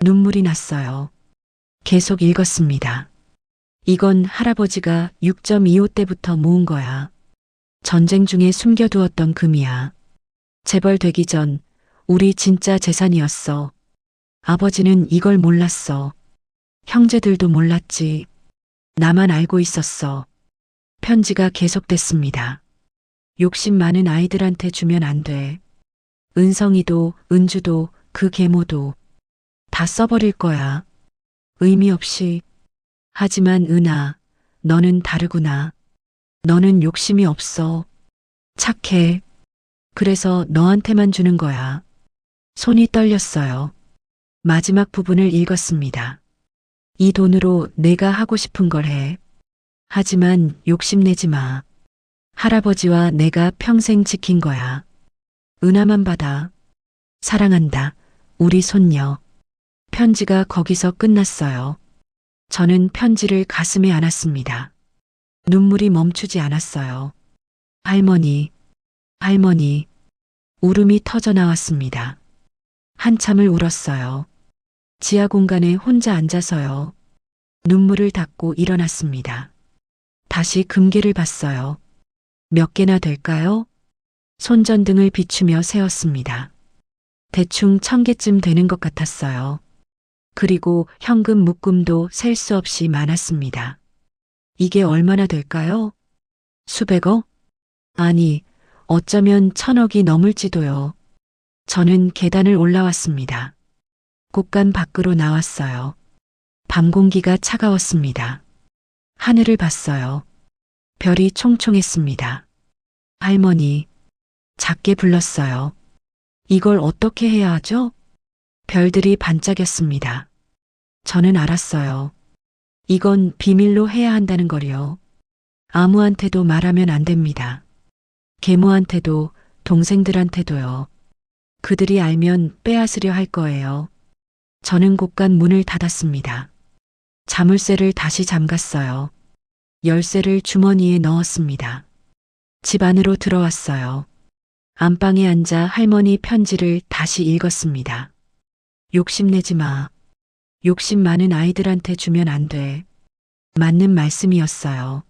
눈물이 났어요. 계속 읽었습니다. 이건 할아버지가 6.25 때부터 모은 거야. 전쟁 중에 숨겨두었던 금이야. 재벌 되기 전 우리 진짜 재산이었어. 아버지는 이걸 몰랐어. 형제들도 몰랐지. 나만 알고 있었어. 편지가 계속됐습니다. 욕심 많은 아이들한테 주면 안 돼. 은성이도, 은주도, 그 계모도 다 써버릴 거야. 의미 없이. 하지만 은하, 너는 다르구나. 너는 욕심이 없어. 착해. 그래서 너한테만 주는 거야. 손이 떨렸어요. 마지막 부분을 읽었습니다. 이 돈으로 내가 하고 싶은 걸 해. 하지만 욕심내지 마. 할아버지와 내가 평생 지킨 거야. 은하만 받아. 사랑한다. 우리 손녀. 편지가 거기서 끝났어요. 저는 편지를 가슴에 안았습니다. 눈물이 멈추지 않았어요. 할머니, 할머니. 울음이 터져 나왔습니다. 한참을 울었어요. 지하 공간에 혼자 앉아서요. 눈물을 닦고 일어났습니다. 다시 금괴를 봤어요. 몇 개나 될까요? 손전등을 비추며 세었습니다. 대충 1,000개쯤 되는 것 같았어요. 그리고 현금 묶음도 셀 수 없이 많았습니다. 이게 얼마나 될까요? 수백억? 아니, 어쩌면 1,000억이 넘을지도요. 저는 계단을 올라왔습니다. 곳간 밖으로 나왔어요. 밤 공기가 차가웠습니다. 하늘을 봤어요. 별이 총총했습니다. 할머니, 작게 불렀어요. 이걸 어떻게 해야 하죠? 별들이 반짝였습니다. 저는 알았어요. 이건 비밀로 해야 한다는 거요. 아무한테도 말하면 안 됩니다. 계모한테도 동생들한테도요. 그들이 알면 빼앗으려 할 거예요. 저는 곳간 문을 닫았습니다. 자물쇠를 다시 잠갔어요. 열쇠를 주머니에 넣었습니다. 집 안으로 들어왔어요. 안방에 앉아 할머니 편지를 다시 읽었습니다. 욕심내지 마. 욕심 많은 아이들한테 주면 안 돼. 맞는 말씀이었어요.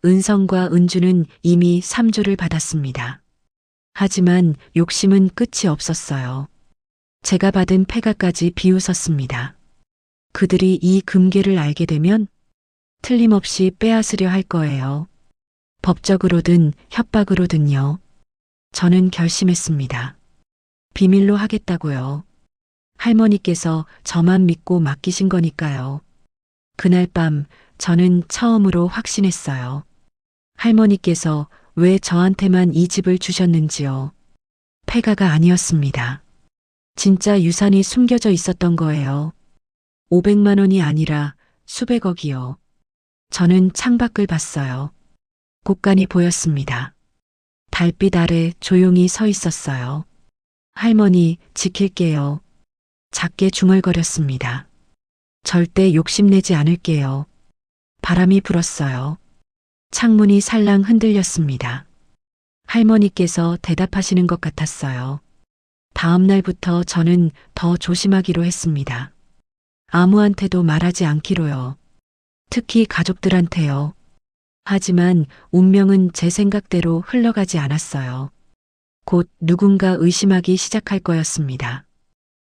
은성과 은주는 이미 3조를 받았습니다. 하지만 욕심은 끝이 없었어요. 제가 받은 폐가까지 비웃었습니다. 그들이 이 금괴를 알게 되면 틀림없이 빼앗으려 할 거예요. 법적으로든 협박으로든요. 저는 결심했습니다. 비밀로 하겠다고요. 할머니께서 저만 믿고 맡기신 거니까요. 그날 밤 저는 처음으로 확신했어요. 할머니께서 왜 저한테만 이 집을 주셨는지요. 폐가가 아니었습니다. 진짜 유산이 숨겨져 있었던 거예요. 500만 원이 아니라 수백억이요. 저는 창밖을 봤어요. 곳간이 보였습니다. 달빛 아래 조용히 서 있었어요. 할머니, 지킬게요. 작게 중얼거렸습니다. 절대 욕심내지 않을게요. 바람이 불었어요. 창문이 살랑 흔들렸습니다. 할머니께서 대답하시는 것 같았어요. 다음 날부터 저는 더 조심하기로 했습니다. 아무한테도 말하지 않기로요. 특히 가족들한테요. 하지만 운명은 제 생각대로 흘러가지 않았어요. 곧 누군가 의심하기 시작할 거였습니다.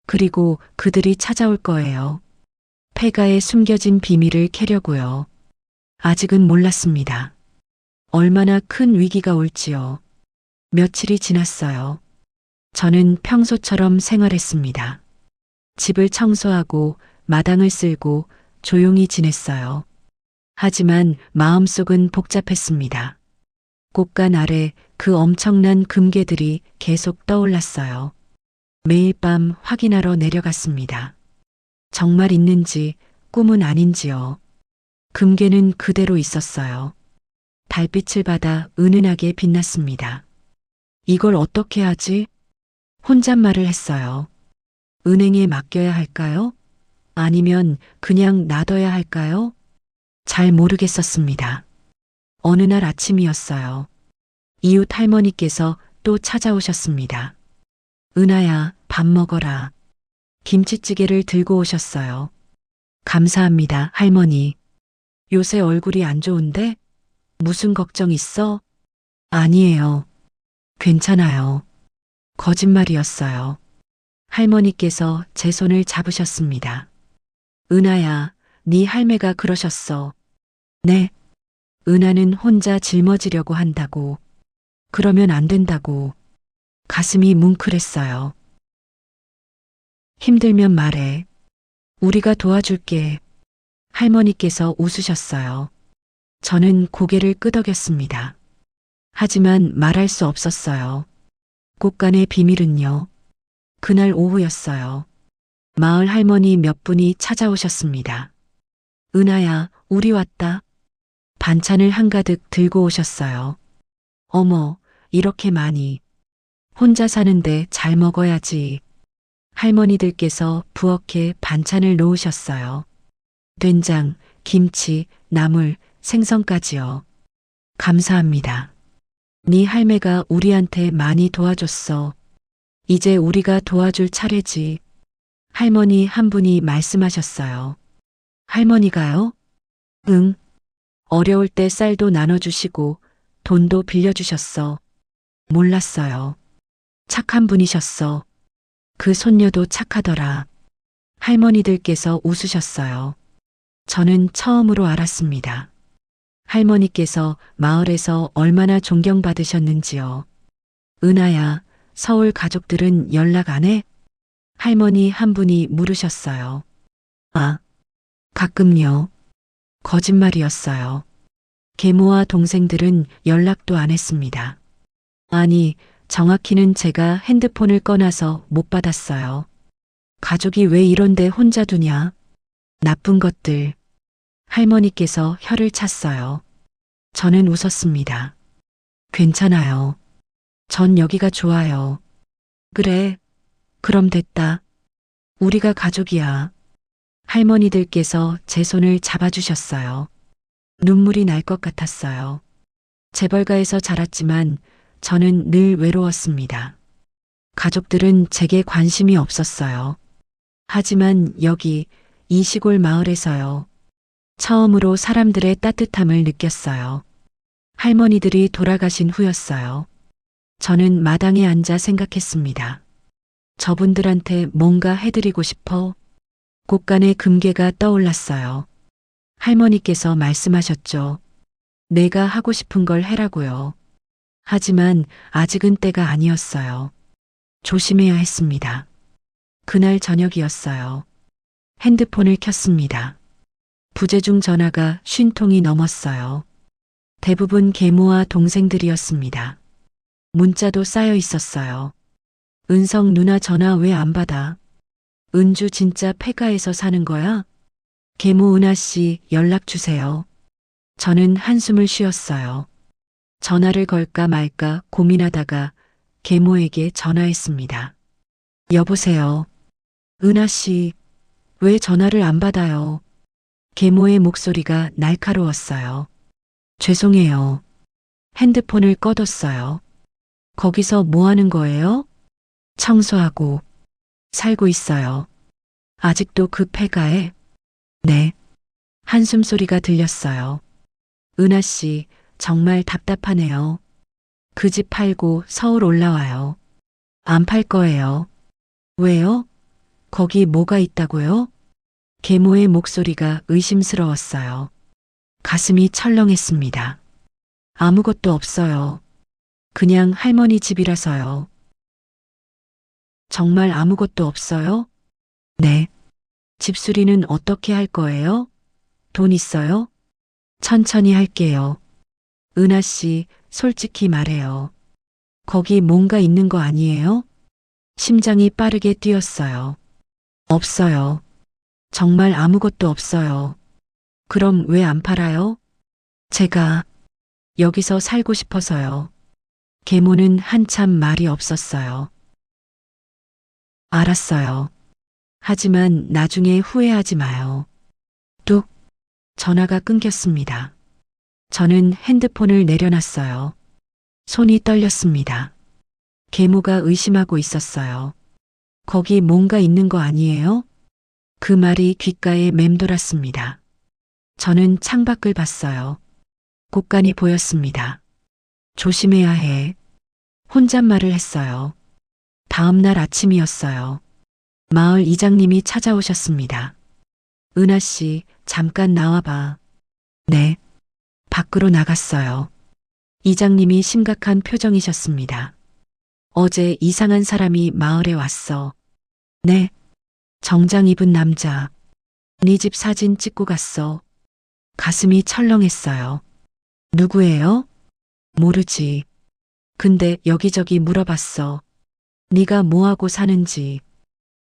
그리고 그들이 찾아올 거예요. 폐가에 숨겨진 비밀을 캐려고요. 아직은 몰랐습니다. 얼마나 큰 위기가 올지요. 며칠이 지났어요. 저는 평소처럼 생활했습니다. 집을 청소하고 마당을 쓸고 조용히 지냈어요. 하지만 마음속은 복잡했습니다. 꽃간 아래 그 엄청난 금괴들이 계속 떠올랐어요. 매일 밤 확인하러 내려갔습니다. 정말 있는지 꿈은 아닌지요. 금괴는 그대로 있었어요. 달빛을 받아 은은하게 빛났습니다. 이걸 어떻게 하지? 혼잣말을 했어요. 은행에 맡겨야 할까요? 아니면 그냥 놔둬야 할까요? 잘 모르겠었습니다. 어느 날 아침이었어요. 이웃 할머니께서 또 찾아오셨습니다. 은하야, 밥 먹어라. 김치찌개를 들고 오셨어요. 감사합니다, 할머니. 요새 얼굴이 안 좋은데? 무슨 걱정 있어? 아니에요. 괜찮아요. 거짓말이었어요. 할머니께서 제 손을 잡으셨습니다. 은하야, 네 할매가 그러셨어. 네. 은하는 혼자 짊어지려고 한다고. 그러면 안 된다고. 가슴이 뭉클했어요. 힘들면 말해. 우리가 도와줄게. 할머니께서 웃으셨어요. 저는 고개를 끄덕였습니다. 하지만 말할 수 없었어요. 꽃간의 비밀은요. 그날 오후였어요. 마을 할머니 몇 분이 찾아오셨습니다. 은하야, 우리 왔다. 반찬을 한가득 들고 오셨어요. 어머, 이렇게 많이. 혼자 사는데 잘 먹어야지. 할머니들께서 부엌에 반찬을 놓으셨어요. 된장, 김치, 나물, 생선까지요. 감사합니다. 네 할매가 우리한테 많이 도와줬어. 이제 우리가 도와줄 차례지. 할머니 한 분이 말씀하셨어요. 할머니가요? 응. 어려울 때 쌀도 나눠주시고 돈도 빌려주셨어. 몰랐어요. 착한 분이셨어. 그 손녀도 착하더라. 할머니들께서 웃으셨어요. 저는 처음으로 알았습니다. 할머니께서 마을에서 얼마나 존경받으셨는지요. 은하야, 서울 가족들은 연락 안 해? 할머니 한 분이 물으셨어요. 아, 가끔요. 거짓말이었어요. 계모와 동생들은 연락도 안 했습니다. 아니, 정확히는 제가 핸드폰을 꺼놔서 못 받았어요. 가족이 왜 이런데 혼자 두냐? 나쁜 것들. 할머니께서 혀를 찼어요. 저는 웃었습니다. 괜찮아요. 전 여기가 좋아요. 그래. 그럼 됐다. 우리가 가족이야. 할머니들께서 제 손을 잡아주셨어요. 눈물이 날 것 같았어요. 재벌가에서 자랐지만 저는 늘 외로웠습니다. 가족들은 제게 관심이 없었어요. 하지만 여기 이 시골 마을에서요. 처음으로 사람들의 따뜻함을 느꼈어요. 할머니들이 돌아가신 후였어요. 저는 마당에 앉아 생각했습니다. 저분들한테 뭔가 해드리고 싶어. 곳간의 금괴가 떠올랐어요. 할머니께서 말씀하셨죠. 내가 하고 싶은 걸 해라고요. 하지만 아직은 때가 아니었어요. 조심해야 했습니다. 그날 저녁이었어요. 핸드폰을 켰습니다. 부재중 전화가 50통이 넘었어요. 대부분 계모와 동생들이었습니다. 문자도 쌓여 있었어요. 은성 누나 전화 왜 안 받아? 은주 진짜 폐가에서 사는 거야? 계모 은하 씨 연락 주세요. 저는 한숨을 쉬었어요. 전화를 걸까 말까 고민하다가 계모에게 전화했습니다. 여보세요. 은하 씨, 왜 전화를 안 받아요? 계모의 목소리가 날카로웠어요. 죄송해요. 핸드폰을 꺼뒀어요. 거기서 뭐 하는 거예요? 청소하고 살고 있어요. 아직도 그 폐가에? 네. 한숨 소리가 들렸어요. 은하 씨, 정말 답답하네요. 그 집 팔고 서울 올라와요. 안 팔 거예요. 왜요? 거기 뭐가 있다고요? 계모의 목소리가 의심스러웠어요. 가슴이 철렁했습니다. 아무것도 없어요. 그냥 할머니 집이라서요. 정말 아무것도 없어요? 네. 집수리는 어떻게 할 거예요? 돈 있어요? 천천히 할게요. 은하 씨, 솔직히 말해요. 거기 뭔가 있는 거 아니에요? 심장이 빠르게 뛰었어요. 없어요. 정말 아무것도 없어요. 그럼 왜 안 팔아요? 제가 여기서 살고 싶어서요. 계모는 한참 말이 없었어요. 알았어요. 하지만 나중에 후회하지 마요. 뚝, 전화가 끊겼습니다. 저는 핸드폰을 내려놨어요. 손이 떨렸습니다. 계모가 의심하고 있었어요. 거기 뭔가 있는 거 아니에요? 그 말이 귓가에 맴돌았습니다. 저는 창밖을 봤어요. 곳간이 보였습니다. 조심해야 해. 혼잣말을 했어요. 다음 날 아침이었어요. 마을 이장님이 찾아오셨습니다. 은하 씨, 잠깐 나와봐. 네. 밖으로 나갔어요. 이장님이 심각한 표정이셨습니다. 어제 이상한 사람이 마을에 왔어. 네. 정장 입은 남자. 네 집 사진 찍고 갔어. 가슴이 철렁했어요. 누구예요? 모르지. 근데 여기저기 물어봤어. 네가 뭐하고 사는지.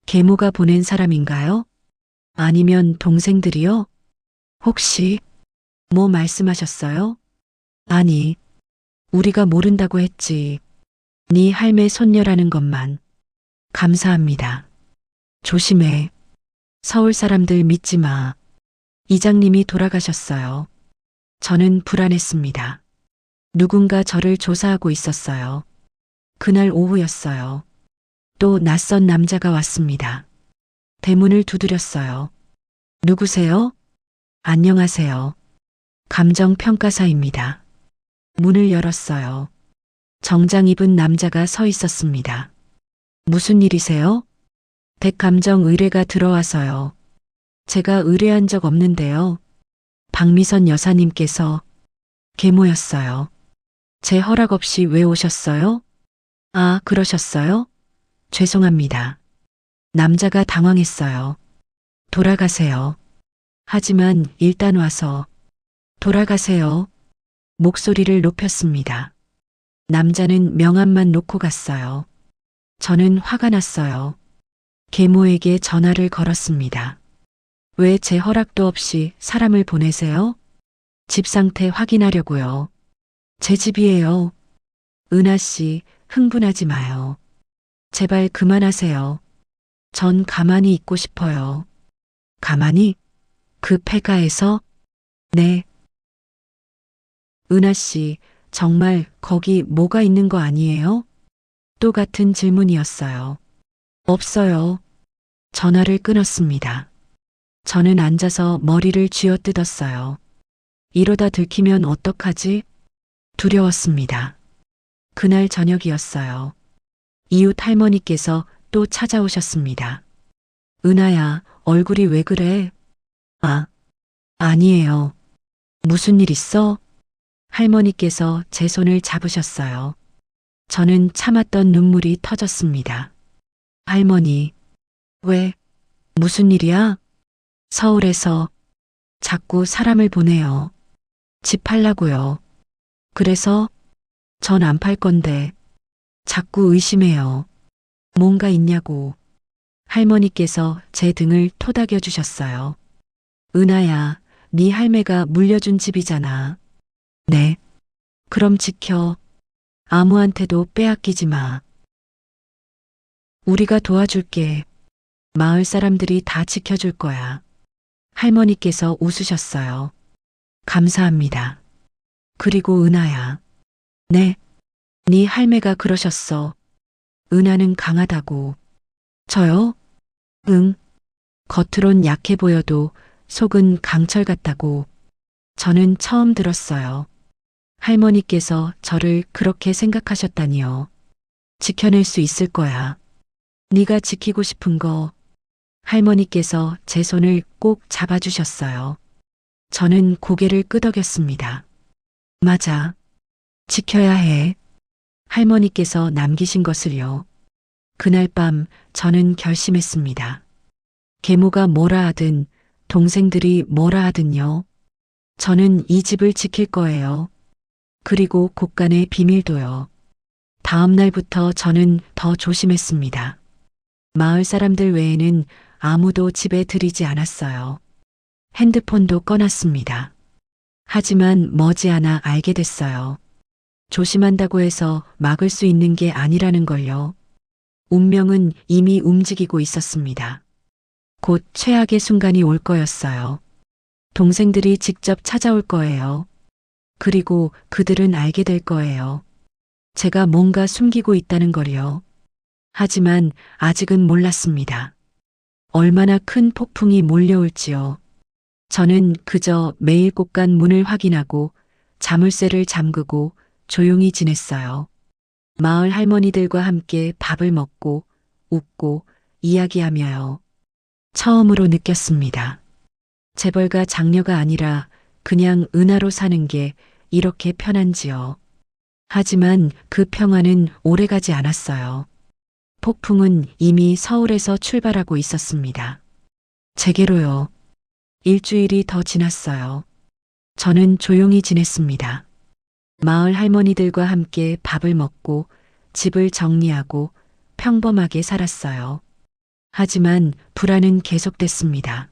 계모가 보낸 사람인가요? 아니면 동생들이요? 혹시 뭐 말씀하셨어요? 아니, 우리가 모른다고 했지. 네 할매 손녀라는 것만. 감사합니다. 조심해. 서울 사람들 믿지 마. 이장님이 돌아가셨어요. 저는 불안했습니다. 누군가 저를 조사하고 있었어요. 그날 오후였어요. 또 낯선 남자가 왔습니다. 대문을 두드렸어요. 누구세요? 안녕하세요. 감정평가사입니다. 문을 열었어요. 정장 입은 남자가 서 있었습니다. 무슨 일이세요? 백감정 의뢰가 들어와서요. 제가 의뢰한 적 없는데요. 박미선 여사님께서 계모였어요. 제 허락 없이 왜 오셨어요? 아, 그러셨어요? 죄송합니다. 남자가 당황했어요. 돌아가세요. 하지만 일단 와서 돌아가세요. 목소리를 높였습니다. 남자는 명함만 놓고 갔어요. 저는 화가 났어요. 계모에게 전화를 걸었습니다. 왜 제 허락도 없이 사람을 보내세요? 집 상태 확인하려고요. 제 집이에요. 은하 씨, 흥분하지 마요. 제발 그만하세요. 전 가만히 있고 싶어요. 가만히? 그 폐가에서? 네. 은하 씨, 정말 거기 뭐가 있는 거 아니에요? 또 같은 질문이었어요. 없어요. 전화를 끊었습니다. 저는 앉아서 머리를 쥐어뜯었어요. 이러다 들키면 어떡하지? 두려웠습니다. 그날 저녁이었어요. 이웃 할머니께서 또 찾아오셨습니다. 은하야, 얼굴이 왜 그래? 아, 아니에요. 무슨 일 있어? 할머니께서 제 손을 잡으셨어요. 저는 참았던 눈물이 터졌습니다. 할머니, 왜? 무슨 일이야? 서울에서 자꾸 사람을 보내요. 집 팔라고요. 그래서 전 안 팔 건데 자꾸 의심해요. 뭔가 있냐고. 할머니께서 제 등을 토닥여 주셨어요. 은하야, 네 할매가 물려준 집이잖아. 네. 그럼 지켜. 아무한테도 빼앗기지 마. 우리가 도와줄게. 마을 사람들이 다 지켜줄 거야. 할머니께서 웃으셨어요. 감사합니다. 그리고 은하야. 네. 네 할매가 그러셨어. 은하는 강하다고. 저요? 응. 겉으론 약해 보여도 속은 강철 같다고. 저는 처음 들었어요. 할머니께서 저를 그렇게 생각하셨다니요. 지켜낼 수 있을 거야. 네가 지키고 싶은 거. 할머니께서 제 손을 꼭 잡아주셨어요. 저는 고개를 끄덕였습니다. 맞아. 지켜야 해. 할머니께서 남기신 것을요. 그날 밤 저는 결심했습니다. 계모가 뭐라 하든 동생들이 뭐라 하든요. 저는 이 집을 지킬 거예요. 그리고 곳간의 비밀도요. 다음 날부터 저는 더 조심했습니다. 마을 사람들 외에는 아무도 집에 들이지 않았어요. 핸드폰도 꺼놨습니다. 하지만 머지않아 알게 됐어요. 조심한다고 해서 막을 수 있는 게 아니라는 걸요. 운명은 이미 움직이고 있었습니다. 곧 최악의 순간이 올 거였어요. 동생들이 직접 찾아올 거예요. 그리고 그들은 알게 될 거예요. 제가 뭔가 숨기고 있다는 걸요. 하지만 아직은 몰랐습니다. 얼마나 큰 폭풍이 몰려올지요. 저는 그저 매일 곳간 문을 확인하고 자물쇠를 잠그고 조용히 지냈어요. 마을 할머니들과 함께 밥을 먹고 웃고 이야기하며요. 처음으로 느꼈습니다. 재벌가 장녀가 아니라 그냥 은하로 사는 게 이렇게 편한지요. 하지만 그 평화는 오래가지 않았어요. 폭풍은 이미 서울에서 출발하고 있었습니다. 제게로요. 일주일이 더 지났어요. 저는 조용히 지냈습니다. 마을 할머니들과 함께 밥을 먹고 집을 정리하고 평범하게 살았어요. 하지만 불안은 계속됐습니다.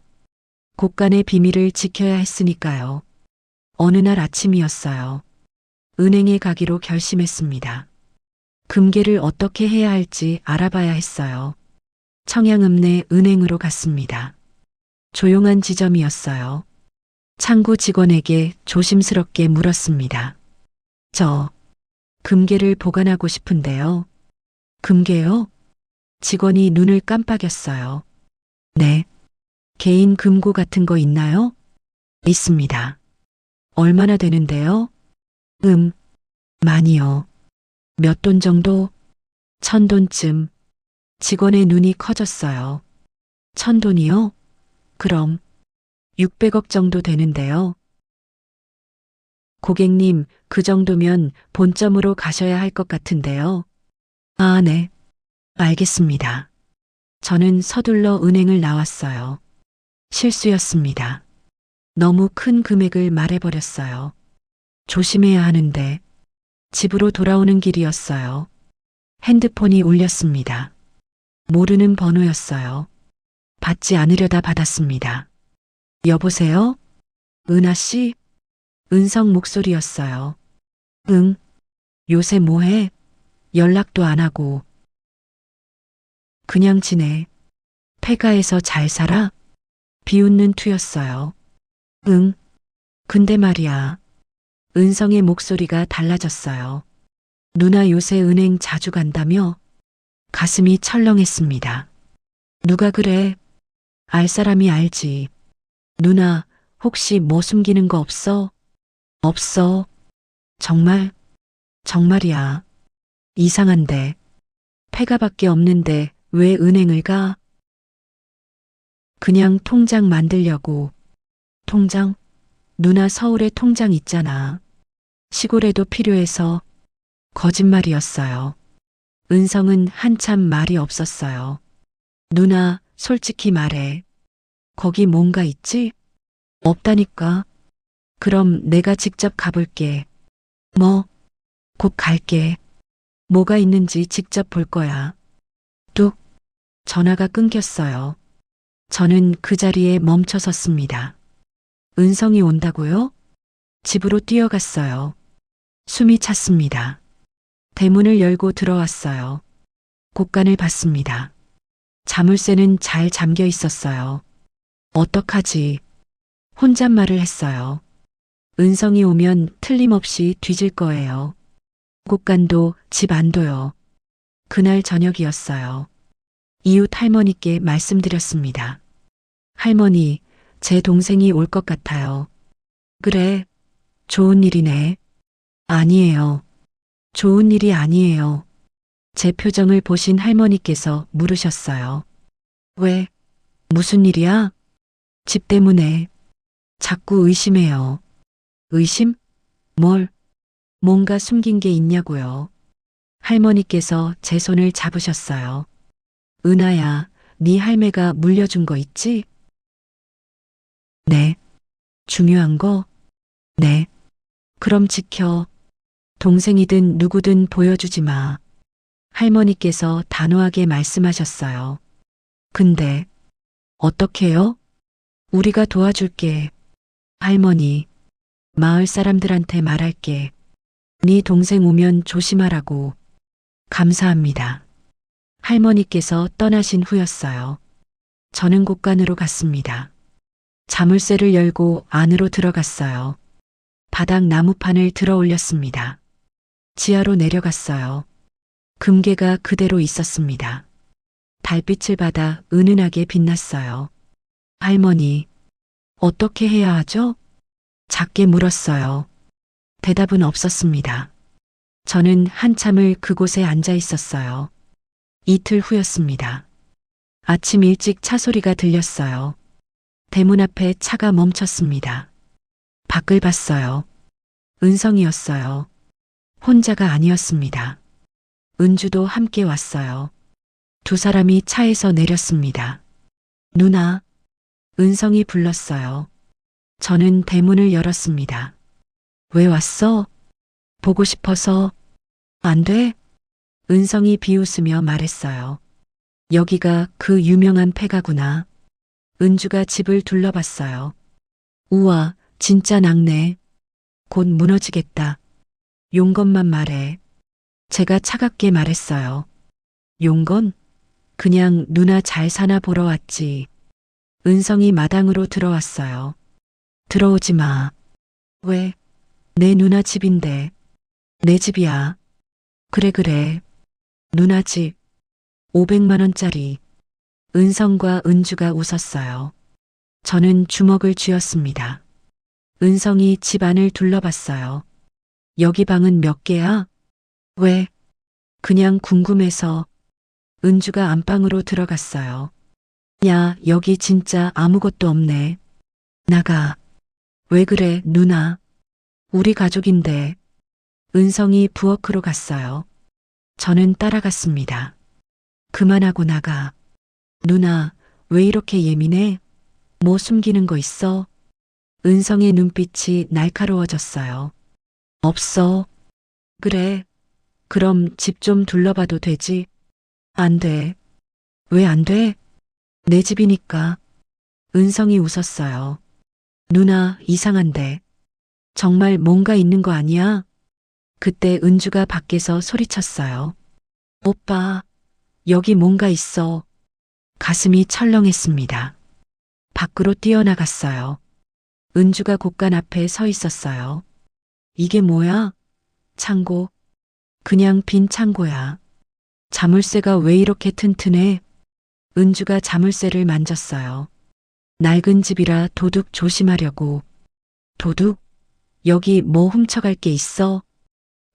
곳간의 비밀을 지켜야 했으니까요. 어느 날 아침이었어요. 은행에 가기로 결심했습니다. 금괴를 어떻게 해야 할지 알아봐야 했어요. 청양읍 내 은행으로 갔습니다. 조용한 지점이었어요. 창구 직원에게 조심스럽게 물었습니다. 저 금괴를 보관하고 싶은데요. 금괴요? 직원이 눈을 깜빡였어요. 네. 개인 금고 같은 거 있나요? 있습니다. 얼마나 되는데요? 많이요. 몇 돈 정도? 1,000돈쯤. 직원의 눈이 커졌어요. 1,000돈이요? 그럼 600억 정도 되는데요. 고객님, 그 정도면 본점으로 가셔야 할 것 같은데요. 아, 네. 알겠습니다. 저는 서둘러 은행을 나왔어요. 실수였습니다. 너무 큰 금액을 말해버렸어요. 조심해야 하는데 집으로 돌아오는 길이었어요. 핸드폰이 울렸습니다. 모르는 번호였어요. 받지 않으려다 받았습니다. 여보세요? 은하 씨? 은성 목소리였어요. 응. 요새 뭐해? 연락도 안 하고. 그냥 지내. 폐가에서 잘 살아? 비웃는 투였어요. 응. 근데 말이야. 은성의 목소리가 달라졌어요. 누나 요새 은행 자주 간다며? 가슴이 철렁했습니다. 누가 그래? 알 사람이 알지. 누나, 혹시 뭐 숨기는 거 없어? 없어. 정말? 정말이야. 이상한데. 폐가밖에 없는데 왜 은행을 가? 그냥 통장 만들려고. 통장? 누나 서울에 통장 있잖아. 시골에도 필요해서. 거짓말이었어요. 은성은 한참 말이 없었어요. 누나, 솔직히 말해. 거기 뭔가 있지? 없다니까. 그럼 내가 직접 가볼게. 뭐? 곧 갈게. 뭐가 있는지 직접 볼 거야. 뚝. 전화가 끊겼어요. 저는 그 자리에 멈춰 섰습니다. 은성이 온다고요? 집으로 뛰어갔어요. 숨이 찼습니다. 대문을 열고 들어왔어요. 곳간을 봤습니다. 자물쇠는 잘 잠겨 있었어요. 어떡하지? 혼잣말을 했어요. 은성이 오면 틀림없이 뒤질 거예요. 곳간도 집 안도요. 그날 저녁이었어요. 이웃 할머니께 말씀드렸습니다. 할머니, 제 동생이 올 것 같아요. 그래, 좋은 일이네. 아니에요. 좋은 일이 아니에요. 제 표정을 보신 할머니께서 물으셨어요. 왜? 무슨 일이야? 집 때문에. 자꾸 의심해요. 의심? 뭘? 뭔가 숨긴 게 있냐고요. 할머니께서 제 손을 잡으셨어요. 은하야, 네 할매가 물려준 거 있지? 네. 중요한 거? 네. 그럼 지켜. 동생이든 누구든 보여주지 마. 할머니께서 단호하게 말씀하셨어요. 근데 어떻게요? 우리가 도와줄게. 할머니, 마을 사람들한테 말할게. 네 동생 오면 조심하라고. 감사합니다. 할머니께서 떠나신 후였어요. 저는 곳간으로 갔습니다. 자물쇠를 열고 안으로 들어갔어요. 바닥 나무판을 들어 올렸습니다. 지하로 내려갔어요. 금괴가 그대로 있었습니다. 달빛을 받아 은은하게 빛났어요. 할머니, 어떻게 해야 하죠? 작게 물었어요. 대답은 없었습니다. 저는 한참을 그곳에 앉아 있었어요. 이틀 후였습니다. 아침 일찍 차 소리가 들렸어요. 대문 앞에 차가 멈췄습니다. 밖을 봤어요. 은성이었어요. 혼자가 아니었습니다. 은주도 함께 왔어요. 두 사람이 차에서 내렸습니다. 누나, 은성이 불렀어요. 저는 대문을 열었습니다. 왜 왔어? 보고 싶어서. 안 돼? 은성이 비웃으며 말했어요. 여기가 그 유명한 폐가구나. 은주가 집을 둘러봤어요. 우와, 진짜 낭네. 곧 무너지겠다. 용건만 말해. 제가 차갑게 말했어요. 용건? 그냥 누나 잘 사나 보러 왔지. 은성이 마당으로 들어왔어요. 들어오지 마. 왜? 내 누나 집인데. 내 집이야. 그래. 누나 집. 500만 원짜리. 은성과 은주가 웃었어요. 저는 주먹을 쥐었습니다. 은성이 집 안을 둘러봤어요. 여기 방은 몇 개야? 왜? 그냥 궁금해서. 은주가 안방으로 들어갔어요. 야, 여기 진짜 아무것도 없네. 나가. 왜 그래, 누나? 우리 가족인데. 은성이 부엌으로 갔어요. 저는 따라갔습니다. 그만하고 나가. 누나, 왜 이렇게 예민해? 뭐 숨기는 거 있어? 은성의 눈빛이 날카로워졌어요. 없어. 그래. 그럼 집 좀 둘러봐도 되지? 안 돼. 왜 안 돼? 내 집이니까. 은성이 웃었어요. 누나, 이상한데. 정말 뭔가 있는 거 아니야? 그때 은주가 밖에서 소리쳤어요. 오빠, 여기 뭔가 있어. 가슴이 철렁했습니다. 밖으로 뛰어나갔어요. 은주가 곳간 앞에 서 있었어요. 이게 뭐야? 창고. 그냥 빈 창고야. 자물쇠가 왜 이렇게 튼튼해? 은주가 자물쇠를 만졌어요. 낡은 집이라 도둑 조심하려고. 도둑? 여기 뭐 훔쳐갈 게 있어?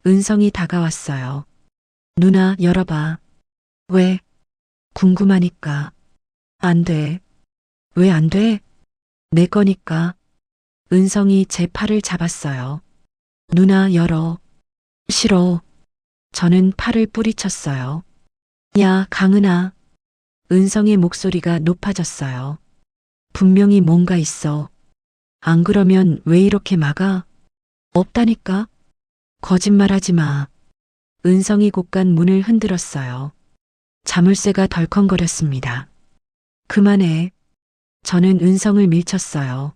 은성이 다가왔어요. 누나, 열어봐. 왜? 궁금하니까. 안 돼. 왜 안 돼? 내 거니까. 은성이 제 팔을 잡았어요. 누나, 열어. 싫어. 저는 팔을 뿌리쳤어요. 야, 강은아. 은성의 목소리가 높아졌어요. 분명히 뭔가 있어. 안 그러면 왜 이렇게 막아? 없다니까? 거짓말하지 마. 은성이 곳간 문을 흔들었어요. 자물쇠가 덜컹거렸습니다. 그만해. 저는 은성을 밀쳤어요.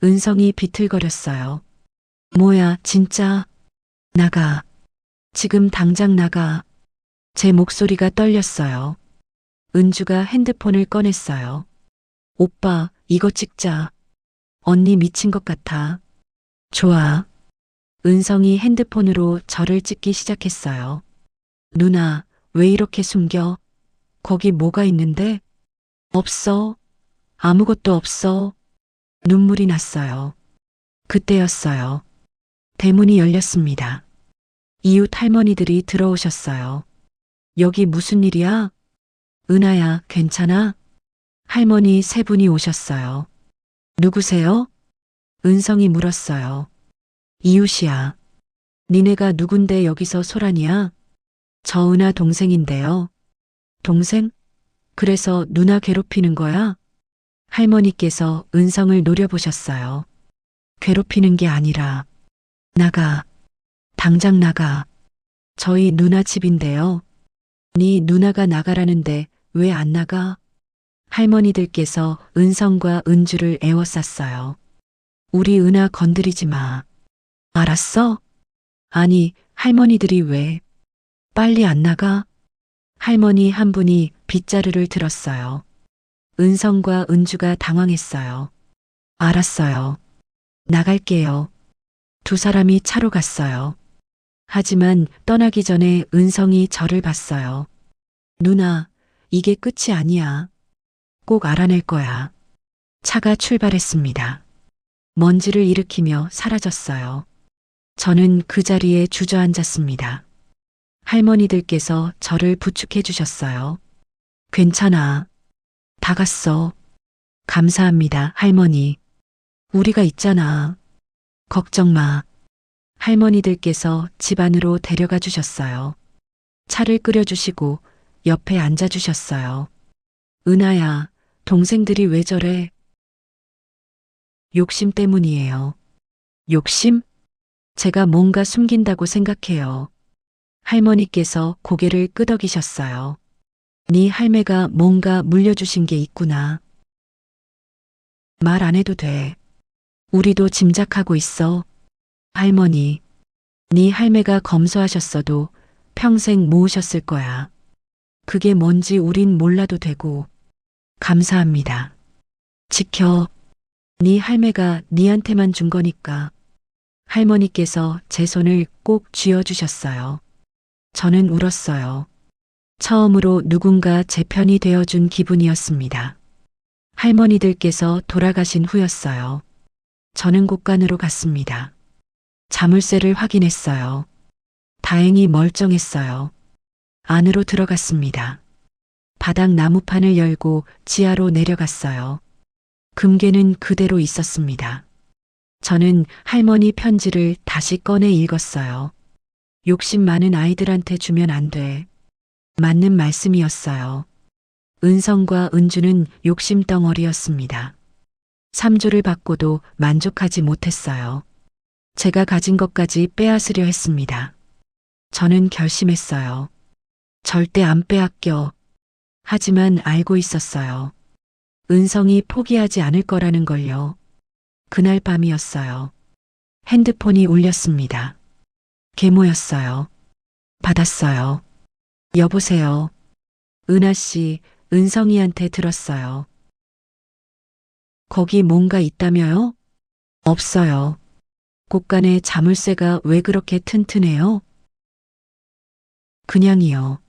은성이 비틀거렸어요. 뭐야, 진짜. 나가. 지금 당장 나가. 제 목소리가 떨렸어요. 은주가 핸드폰을 꺼냈어요. 오빠, 이거 찍자. 언니 미친 것 같아. 좋아. 은성이 핸드폰으로 저를 찍기 시작했어요. 누나, 왜 이렇게 숨겨? 거기 뭐가 있는데? 없어. 아무것도 없어. 눈물이 났어요. 그때였어요. 대문이 열렸습니다. 이웃 할머니들이 들어오셨어요. 여기 무슨 일이야? 은하야, 괜찮아? 할머니 세 분이 오셨어요. 누구세요? 은성이 물었어요. 이웃이야. 니네가 누군데 여기서 소란이야? 저 은하 동생인데요. 동생? 그래서 누나 괴롭히는 거야? 할머니께서 은성을 노려보셨어요. 괴롭히는 게 아니라 나가, 당장 나가. 저희 누나 집인데요. 네 누나가 나가라는데 왜 안 나가? 할머니들께서 은성과 은주를 애워쌌어요. 우리 은하 건드리지 마. 알았어? 아니, 할머니들이 왜? 빨리 안 나가? 할머니 한 분이 빗자루를 들었어요. 은성과 은주가 당황했어요. 알았어요. 나갈게요. 두 사람이 차로 갔어요. 하지만 떠나기 전에 은성이 저를 봤어요. 누나, 이게 끝이 아니야. 꼭 알아낼 거야. 차가 출발했습니다. 먼지를 일으키며 사라졌어요. 저는 그 자리에 주저앉았습니다. 할머니들께서 저를 부축해 주셨어요. 괜찮아. 다 갔어. 감사합니다, 할머니. 우리가 있잖아. 걱정 마. 할머니들께서 집 안으로 데려가 주셨어요. 차를 끓여주시고 옆에 앉아주셨어요. 은하야, 동생들이 왜 저래? 욕심 때문이에요. 욕심? 제가 뭔가 숨긴다고 생각해요. 할머니께서 고개를 끄덕이셨어요. 네 할매가 뭔가 물려주신 게 있구나. 말 안 해도 돼. 우리도 짐작하고 있어. 할머니, 네 할매가 검소하셨어도 평생 모으셨을 거야. 그게 뭔지 우린 몰라도 되고. 감사합니다. 지켜. 네 할매가 네한테만 준 거니까. 할머니께서 제 손을 꼭 쥐어주셨어요. 저는 울었어요. 처음으로 누군가 제 편이 되어준 기분이었습니다. 할머니들께서 돌아가신 후였어요. 저는 곳간으로 갔습니다. 자물쇠를 확인했어요. 다행히 멀쩡했어요. 안으로 들어갔습니다. 바닥 나무판을 열고 지하로 내려갔어요. 금괴는 그대로 있었습니다. 저는 할머니 편지를 다시 꺼내 읽었어요. 욕심 많은 아이들한테 주면 안 돼. 맞는 말씀이었어요. 은성과 은주는 욕심 덩어리였습니다. 3조를 받고도 만족하지 못했어요. 제가 가진 것까지 빼앗으려 했습니다. 저는 결심했어요. 절대 안 빼앗겨. 하지만 알고 있었어요. 은성이 포기하지 않을 거라는 걸요. 그날 밤이었어요. 핸드폰이 울렸습니다. 계모였어요. 받았어요. 여보세요. 은하 씨, 은성이한테 들었어요. 거기 뭔가 있다며요? 없어요. 곳간에 자물쇠가 왜 그렇게 튼튼해요? 그냥이요.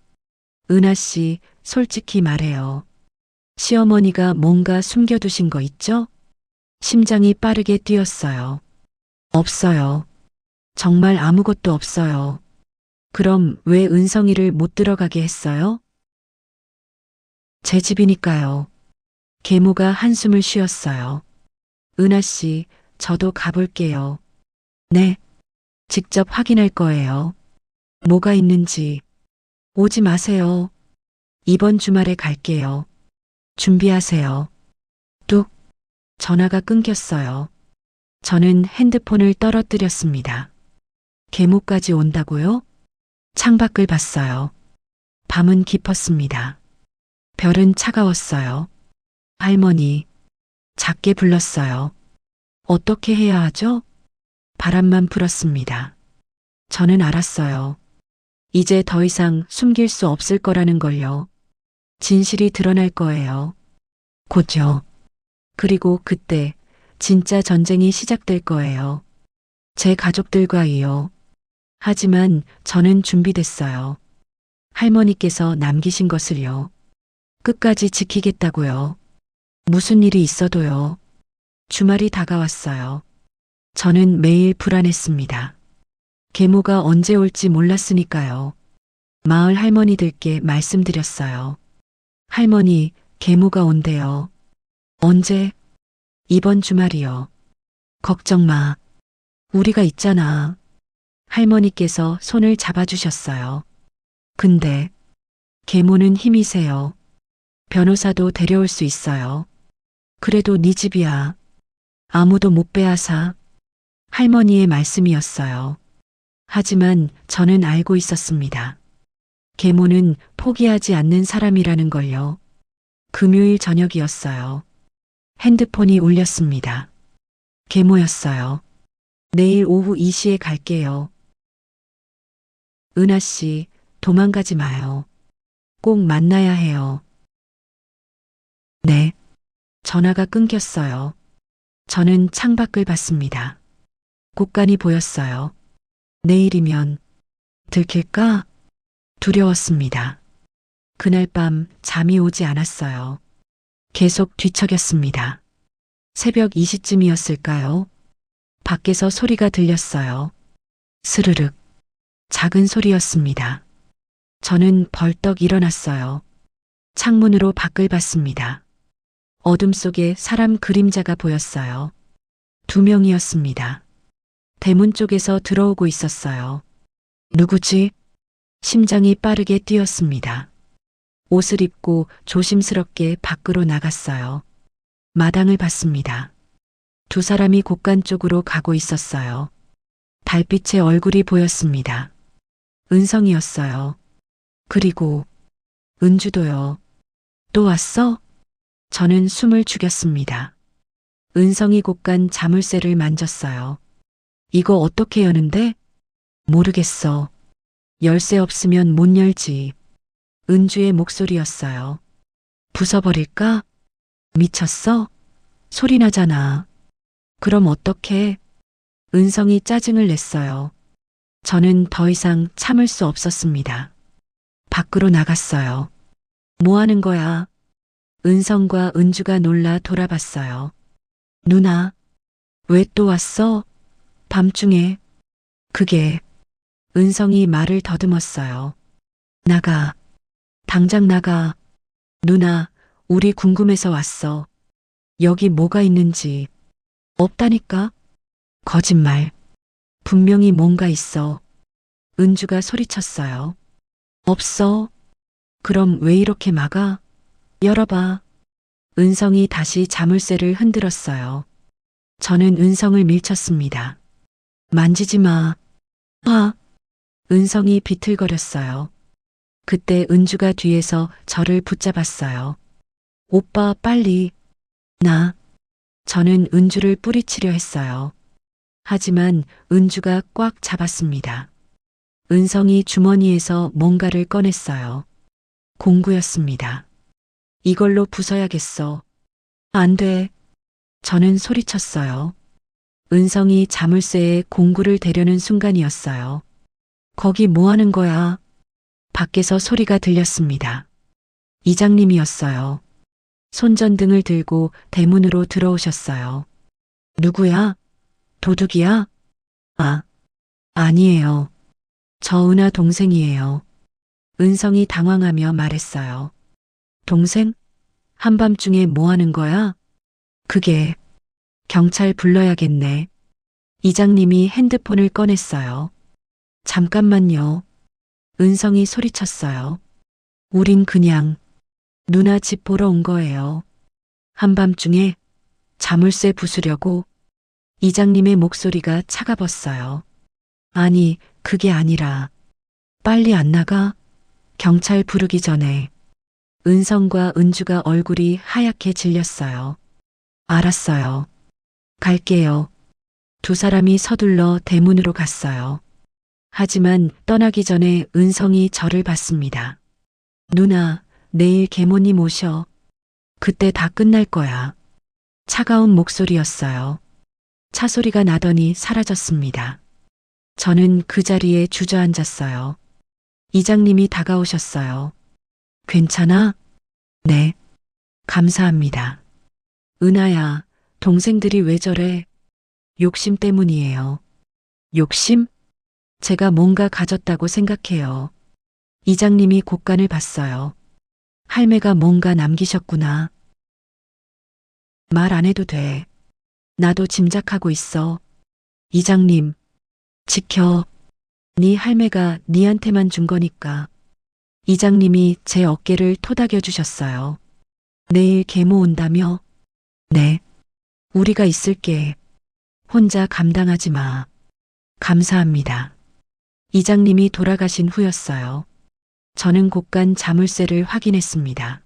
은하 씨, 솔직히 말해요. 시어머니가 뭔가 숨겨두신 거 있죠? 심장이 빠르게 뛰었어요. 없어요. 정말 아무것도 없어요. 그럼 왜 은성이를 못 들어가게 했어요? 제 집이니까요. 계모가 한숨을 쉬었어요. 은하 씨, 저도 가볼게요. 네. 직접 확인할 거예요. 뭐가 있는지. 오지 마세요. 이번 주말에 갈게요. 준비하세요. 뚝. 전화가 끊겼어요. 저는 핸드폰을 떨어뜨렸습니다. 계모까지 온다고요? 창밖을 봤어요. 밤은 깊었습니다. 별은 차가웠어요. 할머니, 작게 불렀어요. 어떻게 해야 하죠? 바람만 불었습니다. 저는 알았어요. 이제 더 이상 숨길 수 없을 거라는 걸요. 진실이 드러날 거예요. 곧요. 그리고 그때 진짜 전쟁이 시작될 거예요. 제 가족들과요. 하지만 저는 준비됐어요. 할머니께서 남기신 것을요. 끝까지 지키겠다고요. 무슨 일이 있어도요. 주말이 다가왔어요. 저는 매일 불안했습니다. 계모가 언제 올지 몰랐으니까요. 마을 할머니들께 말씀드렸어요. 할머니, 계모가 온대요. 언제? 이번 주말이요. 걱정 마. 우리가 있잖아. 할머니께서 손을 잡아주셨어요. 근데 계모는 힘이 세요. 변호사도 데려올 수 있어요. 그래도 네 집이야. 아무도 못 빼앗아. 할머니의 말씀이었어요. 하지만 저는 알고 있었습니다. 계모는 포기하지 않는 사람이라는 걸요. 금요일 저녁이었어요. 핸드폰이 울렸습니다. 계모였어요. 내일 오후 2시에 갈게요. 은하 씨, 도망가지 마요. 꼭 만나야 해요. 네. 전화가 끊겼어요. 저는 창밖을 봤습니다. 곳간이 보였어요. 내일이면 들킬까? 두려웠습니다. 그날 밤 잠이 오지 않았어요. 계속 뒤척였습니다. 새벽 2시쯤이었을까요? 밖에서 소리가 들렸어요. 스르륵. 작은 소리였습니다. 저는 벌떡 일어났어요. 창문으로 밖을 봤습니다. 어둠 속에 사람 그림자가 보였어요. 2명이었습니다. 대문 쪽에서 들어오고 있었어요. 누구지? 심장이 빠르게 뛰었습니다. 옷을 입고 조심스럽게 밖으로 나갔어요. 마당을 봤습니다. 2사람이 곳간 쪽으로 가고 있었어요. 달빛에 얼굴이 보였습니다. 은성이었어요. 그리고 은주도요. 또 왔어? 저는 숨을 죽였습니다. 은성이 곳간 자물쇠를 만졌어요. 이거 어떻게 여는데? 모르겠어. 열쇠 없으면 못 열지. 은주의 목소리였어요. 부숴버릴까? 미쳤어? 소리 나잖아. 그럼 어떡해? 은성이 짜증을 냈어요. 저는 더 이상 참을 수 없었습니다. 밖으로 나갔어요. 뭐 하는 거야? 은성과 은주가 놀라 돌아봤어요. 누나, 왜 또 왔어? 밤중에. 그게, 은성이 말을 더듬었어요. 나가. 당장 나가. 누나, 우리 궁금해서 왔어. 여기 뭐가 있는지. 없다니까? 거짓말. 분명히 뭔가 있어. 은주가 소리쳤어요. 없어. 그럼 왜 이렇게 막아? 열어봐. 은성이 다시 자물쇠를 흔들었어요. 저는 은성을 밀쳤습니다. 만지지 마. 아. 은성이 비틀거렸어요. 그때 은주가 뒤에서 저를 붙잡았어요. 오빠 빨리. 나. 저는 은주를 뿌리치려 했어요. 하지만 은주가 꽉 잡았습니다. 은성이 주머니에서 뭔가를 꺼냈어요. 공구였습니다. 이걸로 부숴야겠어. 안 돼. 저는 소리쳤어요. 은성이 자물쇠에 공구를 대려는 순간이었어요. 거기 뭐 하는 거야? 밖에서 소리가 들렸습니다. 이장님이었어요. 손전등을 들고 대문으로 들어오셨어요. 누구야? 도둑이야? 아, 아니에요. 저 은하 동생이에요. 은성이 당황하며 말했어요. 동생? 한밤중에 뭐 하는 거야? 그게, 경찰 불러야겠네. 이장님이 핸드폰을 꺼냈어요. 잠깐만요. 은성이 소리쳤어요. 우린 그냥 누나 집 보러 온 거예요. 한밤중에 자물쇠 부수려고. 이장님의 목소리가 차가웠어요. 아니, 그게 아니라 빨리 안 나가? 경찰 부르기 전에. 은성과 은주가 얼굴이 하얗게 질렸어요. 알았어요. 갈게요. 2사람이 서둘러 대문으로 갔어요. 하지만 떠나기 전에 은성이 저를 봤습니다. 누나, 내일 계모님 오셔. 그때 다 끝날 거야. 차가운 목소리였어요. 차 소리가 나더니 사라졌습니다. 저는 그 자리에 주저앉았어요. 이장님이 다가오셨어요. 괜찮아? 네. 감사합니다. 은하야, 동생들이 왜 저래? 욕심 때문이에요. 욕심? 제가 뭔가 가졌다고 생각해요. 이장님이 곳간을 봤어요. 할매가 뭔가 남기셨구나. 말 안 해도 돼. 나도 짐작하고 있어. 이장님, 지켜. 네 할매가 니한테만 준 거니까. 이장님이 제 어깨를 토닥여 주셨어요. 내일 계모 온다며? 네. 우리가 있을게. 혼자 감당하지 마. 감사합니다. 이장님이 돌아가신 후였어요. 저는 곳간 자물쇠를 확인했습니다.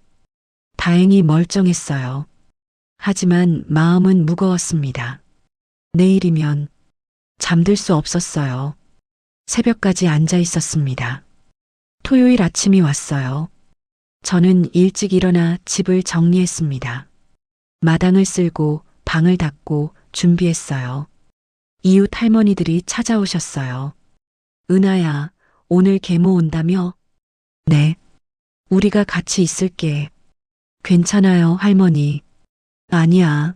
다행히 멀쩡했어요. 하지만 마음은 무거웠습니다. 내일이면 잠들 수 없었어요. 새벽까지 앉아 있었습니다. 토요일 아침이 왔어요. 저는 일찍 일어나 집을 정리했습니다. 마당을 쓸고 방을 닦고 준비했어요. 이웃 할머니들이 찾아오셨어요. 은하야, 오늘 계모 온다며? 네. 우리가 같이 있을게. 괜찮아요, 할머니. 아니야.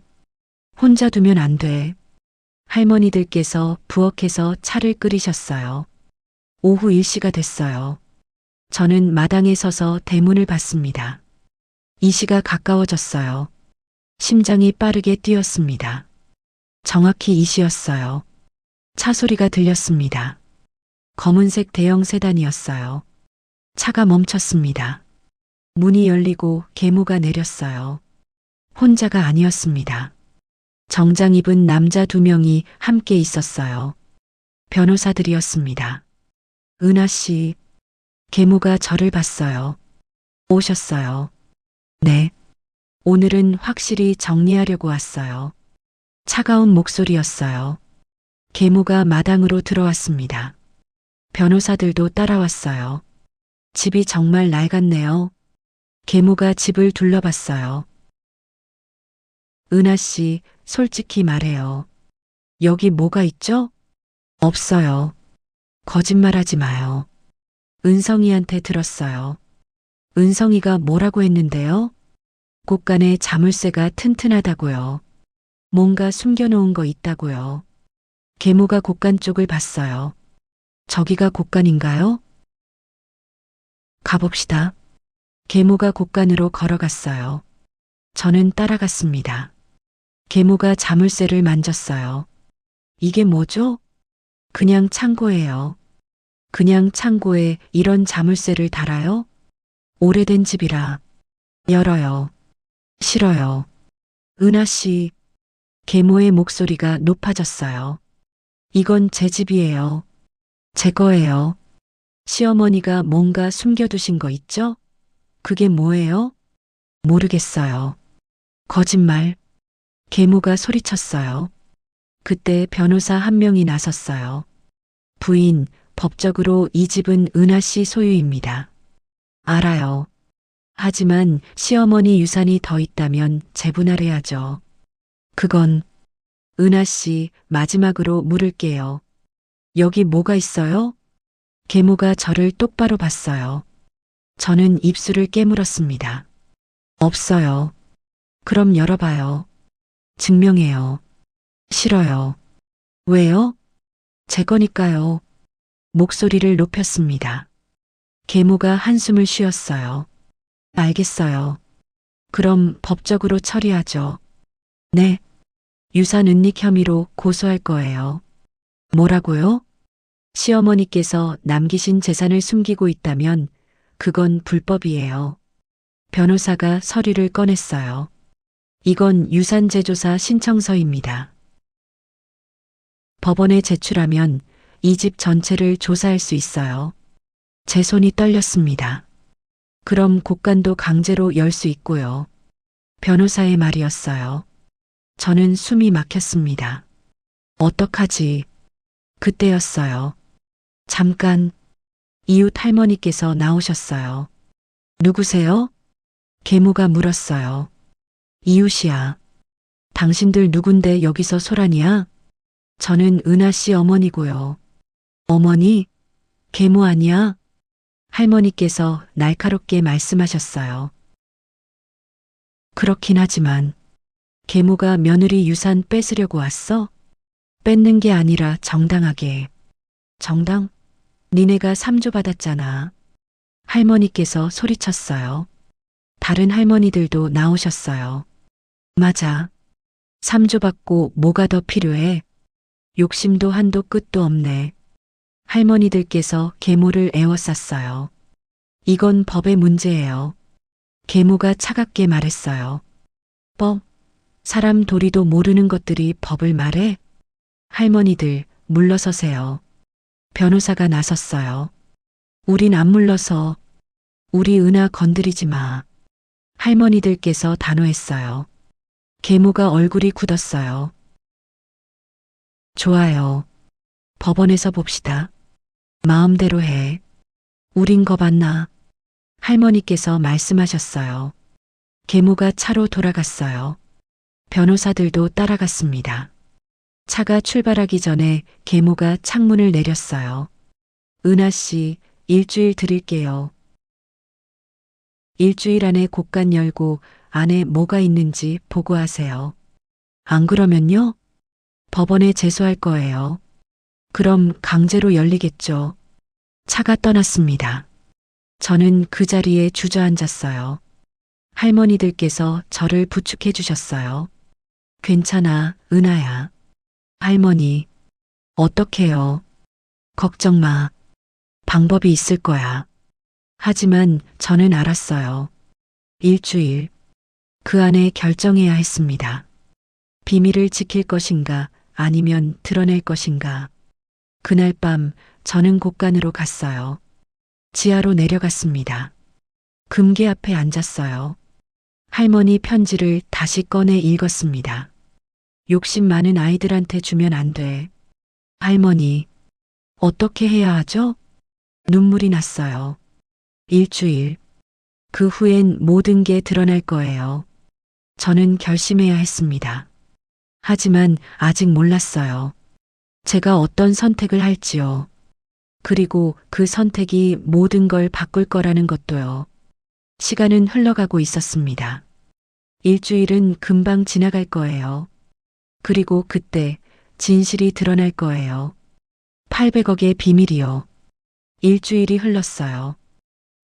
혼자 두면 안 돼. 할머니들께서 부엌에서 차를 끓이셨어요. 오후 1시가 됐어요. 저는 마당에 서서 대문을 봤습니다. 이 시가 가까워졌어요. 심장이 빠르게 뛰었습니다. 정확히 이 시였어요. 차 소리가 들렸습니다. 검은색 대형 세단이었어요. 차가 멈췄습니다. 문이 열리고 계모가 내렸어요. 혼자가 아니었습니다. 정장 입은 남자 2명이 함께 있었어요. 변호사들이었습니다. 은하 씨, 계모가 저를 봤어요. 오셨어요. 네. 오늘은 확실히 정리하려고 왔어요. 차가운 목소리였어요. 계모가 마당으로 들어왔습니다. 변호사들도 따라왔어요. 집이 정말 낡았네요. 계모가 집을 둘러봤어요. 은하 씨, 솔직히 말해요. 여기 뭐가 있죠? 없어요. 거짓말하지 마요. 은성이한테 들었어요. 은성이가 뭐라고 했는데요? 곳간에 자물쇠가 튼튼하다고요. 뭔가 숨겨놓은 거 있다고요. 계모가 곳간 쪽을 봤어요. 저기가 곳간인가요? 가봅시다. 계모가 곳간으로 걸어갔어요. 저는 따라갔습니다. 계모가 자물쇠를 만졌어요. 이게 뭐죠? 그냥 창고예요. 그냥 창고에 이런 자물쇠를 달아요? 오래된 집이라. 열어요. 싫어요. 은하 씨. 계모의 목소리가 높아졌어요. 이건 제 집이에요. 제 거예요. 시어머니가 뭔가 숨겨두신 거 있죠? 그게 뭐예요? 모르겠어요. 거짓말. 계모가 소리쳤어요. 그때 변호사 한 명이 나섰어요. 부인, 법적으로 이 집은 은하 씨 소유입니다. 알아요. 하지만 시어머니 유산이 더 있다면 재분할해야죠. 그건 은하 씨 마지막으로 물을게요. 여기 뭐가 있어요? 계모가 저를 똑바로 봤어요. 저는 입술을 깨물었습니다. 없어요. 그럼 열어봐요. 증명해요. 싫어요. 왜요? 제 거니까요. 목소리를 높였습니다. 계모가 한숨을 쉬었어요. 알겠어요. 그럼 법적으로 처리하죠. 네. 유산 은닉 혐의로 고소할 거예요. 뭐라고요? 시어머니께서 남기신 재산을 숨기고 있다면 그건 불법이에요. 변호사가 서류를 꺼냈어요. 이건 유산재조사 신청서입니다. 법원에 제출하면 이 집 전체를 조사할 수 있어요. 제 손이 떨렸습니다. 그럼 곳간도 강제로 열 수 있고요. 변호사의 말이었어요. 저는 숨이 막혔습니다. 어떡하지? 그때였어요. 잠깐, 이웃 할머니께서 나오셨어요. 누구세요? 계모가 물었어요. 이웃이야. 당신들 누군데 여기서 소란이야? 저는 은하 씨 어머니고요. 어머니? 계모 아니야? 할머니께서 날카롭게 말씀하셨어요. 그렇긴 하지만 계모가 며느리 유산 뺏으려고 왔어? 뺏는 게 아니라 정당하게. 정당? 니네가 3조 받았잖아. 할머니께서 소리쳤어요. 다른 할머니들도 나오셨어요. 맞아. 3조 받고 뭐가 더 필요해? 욕심도 한도 끝도 없네. 할머니들께서 계모를 에워쌌어요. 이건 법의 문제예요. 계모가 차갑게 말했어요. 법? 사람 도리도 모르는 것들이 법을 말해? 할머니들, 물러서세요. 변호사가 나섰어요. 우린 안 물러서. 우리 은하 건드리지 마. 할머니들께서 단호했어요. 계모가 얼굴이 굳었어요. 좋아요. 법원에서 봅시다. 마음대로 해. 우린 거 봤나? 할머니께서 말씀하셨어요. 계모가 차로 돌아갔어요. 변호사들도 따라갔습니다. 차가 출발하기 전에 계모가 창문을 내렸어요. 은하 씨, 일주일 드릴게요. 일주일 안에 곳간 열고 안에 뭐가 있는지 보고하세요. 안 그러면요? 법원에 제소할 거예요. 그럼 강제로 열리겠죠. 차가 떠났습니다. 저는 그 자리에 주저앉았어요. 할머니들께서 저를 부축해 주셨어요. 괜찮아, 은하야. 할머니, 어떡해요? 걱정 마. 방법이 있을 거야. 하지만 저는 알았어요. 일주일. 그 안에 결정해야 했습니다. 비밀을 지킬 것인가 아니면 드러낼 것인가. 그날 밤 저는 곳간으로 갔어요. 지하로 내려갔습니다. 금괴 앞에 앉았어요. 할머니 편지를 다시 꺼내 읽었습니다. 욕심 많은 아이들한테 주면 안 돼. 할머니, 어떻게 해야 하죠? 눈물이 났어요. 일주일. 그 후엔 모든 게 드러날 거예요. 저는 결심해야 했습니다. 하지만 아직 몰랐어요. 제가 어떤 선택을 할지요. 그리고 그 선택이 모든 걸 바꿀 거라는 것도요. 시간은 흘러가고 있었습니다. 일주일은 금방 지나갈 거예요. 그리고 그때 진실이 드러날 거예요. 800억의 비밀이요. 일주일이 흘렀어요.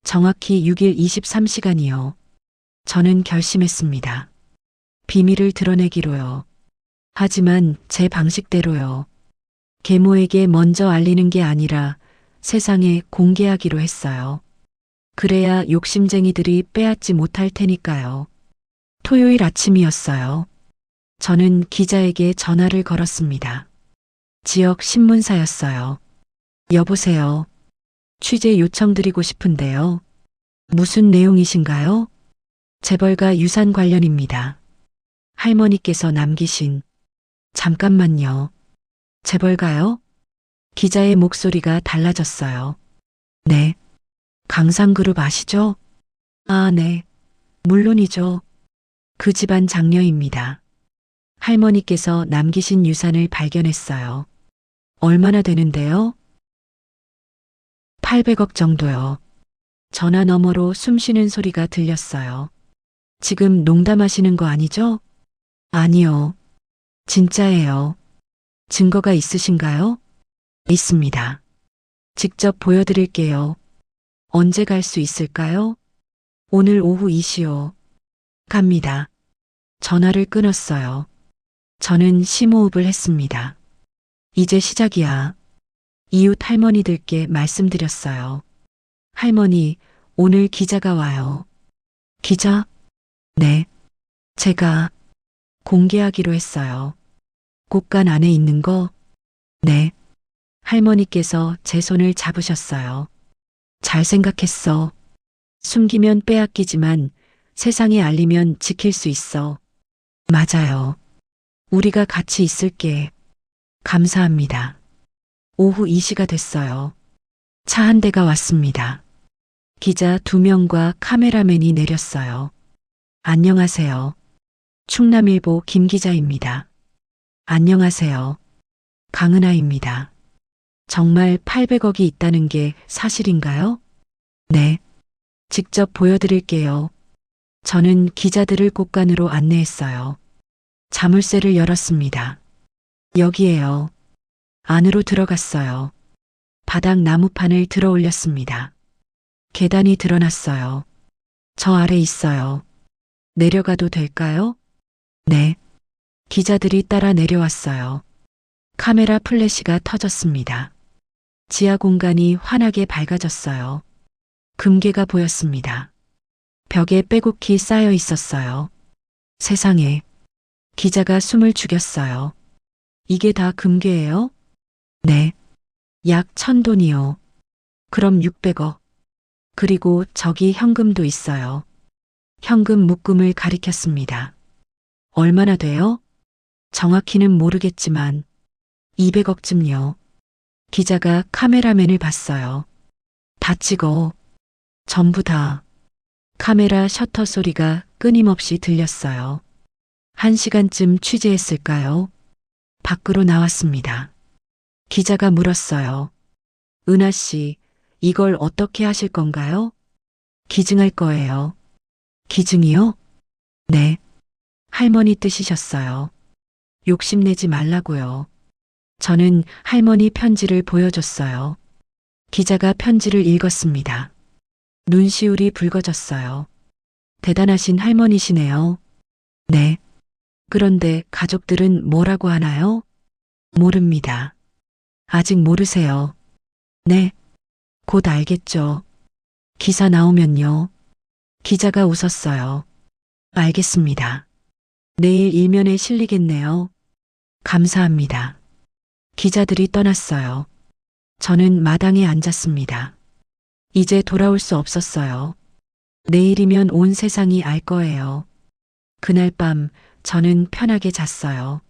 정확히 6일 23시간이요. 저는 결심했습니다. 비밀을 드러내기로요. 하지만 제 방식대로요. 계모에게 먼저 알리는 게 아니라 세상에 공개하기로 했어요. 그래야 욕심쟁이들이 빼앗지 못할 테니까요. 토요일 아침이었어요. 저는 기자에게 전화를 걸었습니다. 지역 신문사였어요. 여보세요. 취재 요청드리고 싶은데요. 무슨 내용이신가요? 재벌가 유산 관련입니다. 할머니께서 남기신. 잠깐만요. 재벌가요? 기자의 목소리가 달라졌어요. 네. 강상그룹 아시죠? 아, 네. 물론이죠. 그 집안 장녀입니다. 할머니께서 남기신 유산을 발견했어요. 얼마나 되는데요? 800억 정도요. 전화 너머로 숨쉬는 소리가 들렸어요. 지금 농담하시는 거 아니죠? 아니요. 진짜예요. 증거가 있으신가요? 있습니다. 직접 보여드릴게요. 언제 갈 수 있을까요? 오늘 오후 2시요. 갑니다. 전화를 끊었어요. 저는 심호흡을 했습니다. 이제 시작이야. 이웃 할머니들께 말씀드렸어요. 할머니, 오늘 기자가 와요. 기자? 네. 제가 공개하기로 했어요. 곳간 안에 있는 거? 네. 할머니께서 제 손을 잡으셨어요. 잘 생각했어. 숨기면 빼앗기지만 세상에 알리면 지킬 수 있어. 맞아요. 우리가 같이 있을게. 감사합니다. 오후 2시가 됐어요. 차 한 대가 왔습니다. 기자 2명과 카메라맨이 내렸어요. 안녕하세요. 충남일보 김 기자입니다. 안녕하세요. 강은하입니다. 정말 800억이 있다는 게 사실인가요? 네. 직접 보여드릴게요. 저는 기자들을 곳간으로 안내했어요. 자물쇠를 열었습니다. 여기에요. 안으로 들어갔어요. 바닥 나무판을 들어 올렸습니다. 계단이 드러났어요. 저 아래 있어요. 내려가도 될까요? 네. 기자들이 따라 내려왔어요. 카메라 플래시가 터졌습니다. 지하 공간이 환하게 밝아졌어요. 금괴가 보였습니다. 벽에 빼곡히 쌓여 있었어요. 세상에. 기자가 숨을 죽였어요. 이게 다 금괴예요? 네. 약 1,000돈이요. 그럼 600억. 그리고 저기 현금도 있어요. 현금 묶음을 가리켰습니다. 얼마나 돼요? 정확히는 모르겠지만 200억쯤요. 기자가 카메라맨을 봤어요. 다 찍어. 전부 다. 카메라 셔터 소리가 끊임없이 들렸어요. 1시간쯤 취재했을까요? 밖으로 나왔습니다. 기자가 물었어요. 은하 씨, 이걸 어떻게 하실 건가요? 기증할 거예요. 기증이요? 네. 할머니 뜻이셨어요. 욕심내지 말라고요. 저는 할머니 편지를 보여줬어요. 기자가 편지를 읽었습니다. 눈시울이 붉어졌어요. 대단하신 할머니시네요. 네. 그런데 가족들은 뭐라고 하나요? 모릅니다. 아직 모르세요. 네. 곧 알겠죠. 기사 나오면요. 기자가 웃었어요. 알겠습니다. 내일 일면에 실리겠네요. 감사합니다. 기자들이 떠났어요. 저는 마당에 앉았습니다. 이제 돌아올 수 없었어요. 내일이면 온 세상이 알 거예요. 그날 밤 저는 편하게 잤어요.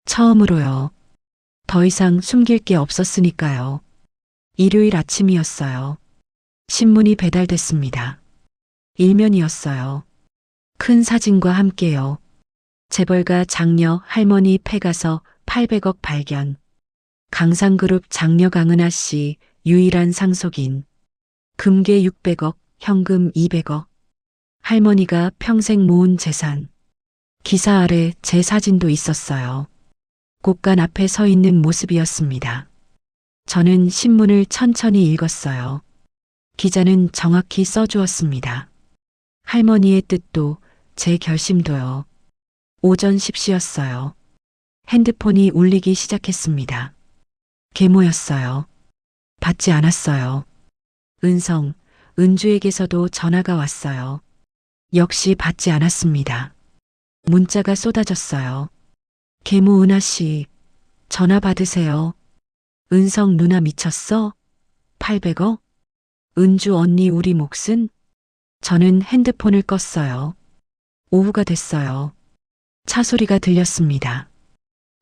처음으로요. 더 이상 숨길 게 없었으니까요. 일요일 아침이었어요. 신문이 배달됐습니다. 일면이었어요. 큰 사진과 함께요. 재벌가 장녀 할머니 패가서 800억 발견. 강상그룹 장녀 강은하 씨 유일한 상속인. 금괴 600억, 현금 200억. 할머니가 평생 모은 재산. 기사 아래 제 사진도 있었어요. 곳간 앞에 서 있는 모습이었습니다. 저는 신문을 천천히 읽었어요. 기자는 정확히 써주었습니다. 할머니의 뜻도 제 결심도요. 오전 10시였어요. 핸드폰이 울리기 시작했습니다. 계모였어요. 받지 않았어요. 은성, 은주에게서도 전화가 왔어요. 역시 받지 않았습니다. 문자가 쏟아졌어요. 계모 은하 씨, 전화 받으세요. 은성 누나 미쳤어? 800억? 은주 언니 우리 몫은? 저는 핸드폰을 껐어요. 오후가 됐어요. 차 소리가 들렸습니다.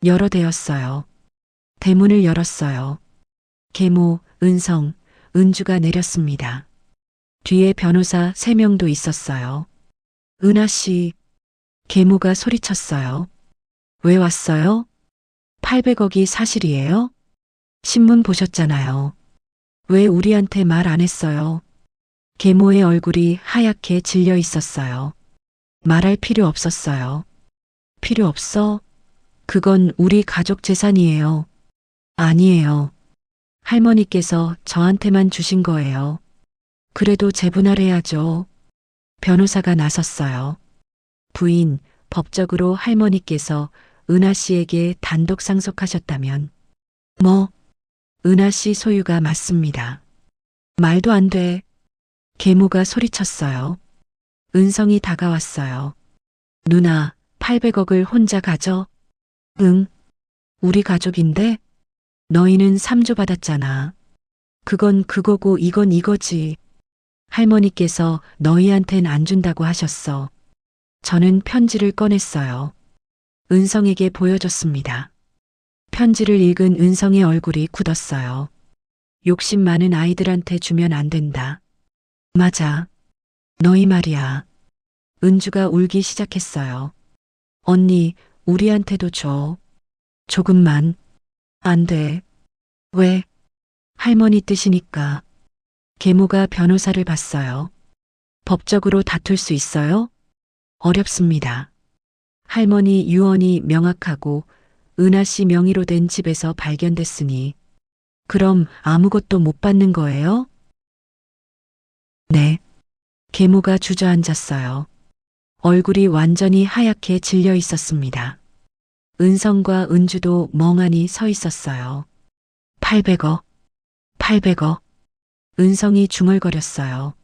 여러 대였어요. 대문을 열었어요. 계모, 은성, 은주가 내렸습니다. 뒤에 변호사 3명도 있었어요. 은하 씨, 계모가 소리쳤어요. 왜 왔어요? 800억이 사실이에요? 신문 보셨잖아요. 왜 우리한테 말 안 했어요? 계모의 얼굴이 하얗게 질려 있었어요. 말할 필요 없었어요. 필요 없어? 그건 우리 가족 재산이에요. 아니에요. 할머니께서 저한테만 주신 거예요. 그래도 재분할해야죠. 변호사가 나섰어요. 부인, 법적으로 할머니께서 은하 씨에게 단독 상속하셨다면. 뭐? 은하 씨 소유가 맞습니다. 말도 안 돼. 계모가 소리쳤어요. 은성이 다가왔어요. 누나, 800억을 혼자 가져? 응. 우리 가족인데? 너희는 3조 받았잖아. 그건 그거고 이건 이거지. 할머니께서 너희한텐 안 준다고 하셨어. 저는 편지를 꺼냈어요. 은성에게 보여줬습니다. 편지를 읽은 은성의 얼굴이 굳었어요. 욕심 많은 아이들한테 주면 안 된다. 맞아. 너희 말이야. 은주가 울기 시작했어요. 언니, 우리한테도 줘. 조금만. 안 돼. 왜? 할머니 뜻이니까. 계모가 변호사를 봤어요. 법적으로 다툴 수 있어요? 어렵습니다. 할머니 유언이 명확하고 은하 씨 명의로 된 집에서 발견됐으니 그럼 아무것도 못 받는 거예요? 네. 계모가 주저앉았어요. 얼굴이 완전히 하얗게 질려 있었습니다. 은성과 은주도 멍하니 서 있었어요. 800억. 800억. 은성이 중얼거렸어요.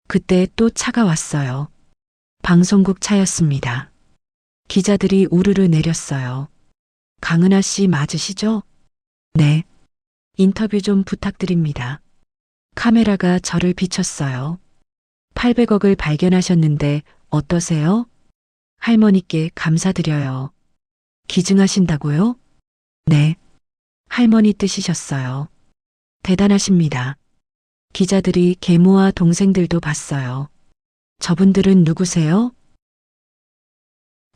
그때 또 차가 왔어요. 방송국 차였습니다. 기자들이 우르르 내렸어요. 강은하 씨 맞으시죠? 네. 인터뷰 좀 부탁드립니다. 카메라가 저를 비췄어요. 800억을 발견하셨는데 어떠세요? 할머니께 감사드려요. 기증하신다고요? 네. 할머니 뜻이셨어요. 대단하십니다. 기자들이 계모와 동생들도 봤어요. 저분들은 누구세요?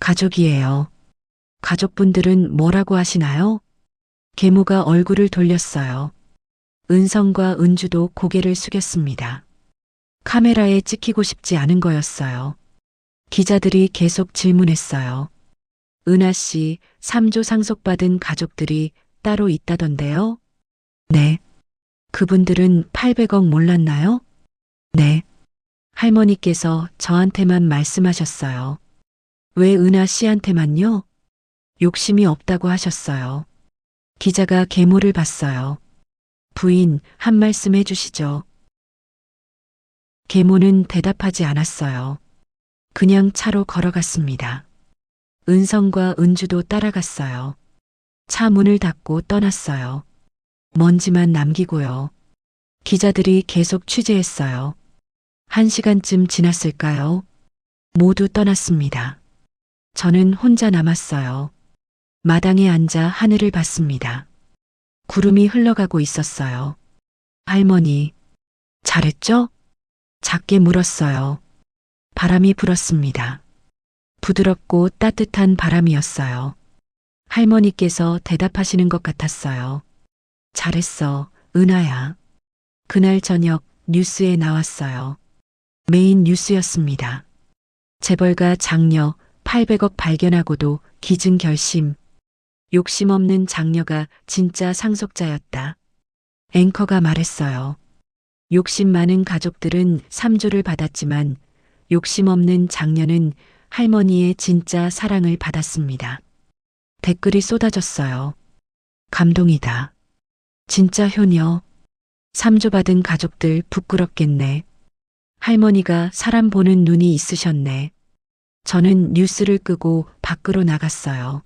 가족이에요. 가족분들은 뭐라고 하시나요? 계모가 얼굴을 돌렸어요. 은성과 은주도 고개를 숙였습니다. 카메라에 찍히고 싶지 않은 거였어요. 기자들이 계속 질문했어요. 은하 씨 3조 상속받은 가족들이 따로 있다던데요? 네. 그분들은 800억 몰랐나요? 네. 할머니께서 저한테만 말씀하셨어요. 왜 은하 씨한테만요? 욕심이 없다고 하셨어요. 기자가 계모를 봤어요. 부인, 한 말씀 해주시죠. 계모는 대답하지 않았어요. 그냥 차로 걸어갔습니다. 은성과 은주도 따라갔어요. 차 문을 닫고 떠났어요. 먼지만 남기고요. 기자들이 계속 취재했어요. 1시간쯤 지났을까요? 모두 떠났습니다. 저는 혼자 남았어요. 마당에 앉아 하늘을 봤습니다. 구름이 흘러가고 있었어요. 할머니, 잘했죠? 작게 물었어요. 바람이 불었습니다. 부드럽고 따뜻한 바람이었어요. 할머니께서 대답하시는 것 같았어요. 잘했어, 은하야. 그날 저녁 뉴스에 나왔어요. 메인 뉴스였습니다. 재벌가 장녀 800억 발견하고도 기증 결심. 욕심 없는 장녀가 진짜 상속자였다. 앵커가 말했어요. 욕심 많은 가족들은 3조를 받았지만 욕심 없는 장녀는 할머니의 진짜 사랑을 받았습니다. 댓글이 쏟아졌어요. 감동이다. 진짜 효녀. 3조 받은 가족들 부끄럽겠네. 할머니가 사람 보는 눈이 있으셨네. 저는 뉴스를 끄고 밖으로 나갔어요.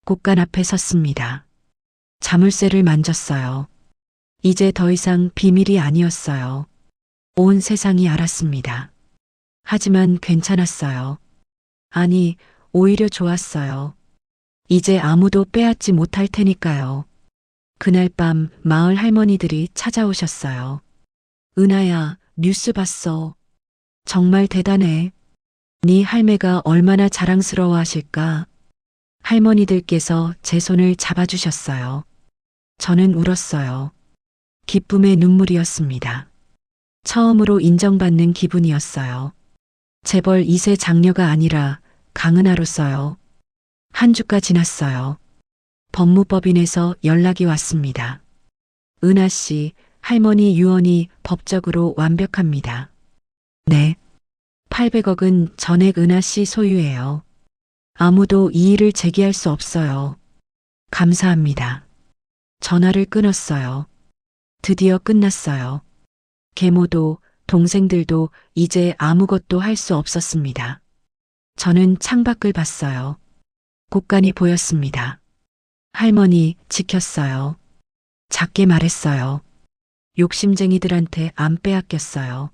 곳간 앞에 섰습니다. 자물쇠를 만졌어요. 이제 더 이상 비밀이 아니었어요. 온 세상이 알았습니다. 하지만 괜찮았어요. 아니, 오히려 좋았어요. 이제 아무도 빼앗지 못할 테니까요. 그날 밤 마을 할머니들이 찾아오셨어요. 은하야, 뉴스 봤어. 정말 대단해. 네 할매가 얼마나 자랑스러워 하실까. 할머니들께서 제 손을 잡아주셨어요. 저는 울었어요. 기쁨의 눈물이었습니다. 처음으로 인정받는 기분이었어요. 재벌 2세 장녀가 아니라 강은하로서요. 한 주가 지났어요. 법무법인에서 연락이 왔습니다. 은하 씨, 할머니 유언이 법적으로 완벽합니다. 네. 800억은 전액 은하 씨 소유예요. 아무도 이의를 제기할 수 없어요. 감사합니다. 전화를 끊었어요. 드디어 끝났어요. 계모도 동생들도 이제 아무것도 할 수 없었습니다. 저는 창밖을 봤어요. 곳간이 보였습니다. 할머니 지켰어요. 작게 말했어요. 욕심쟁이들한테 안 빼앗겼어요.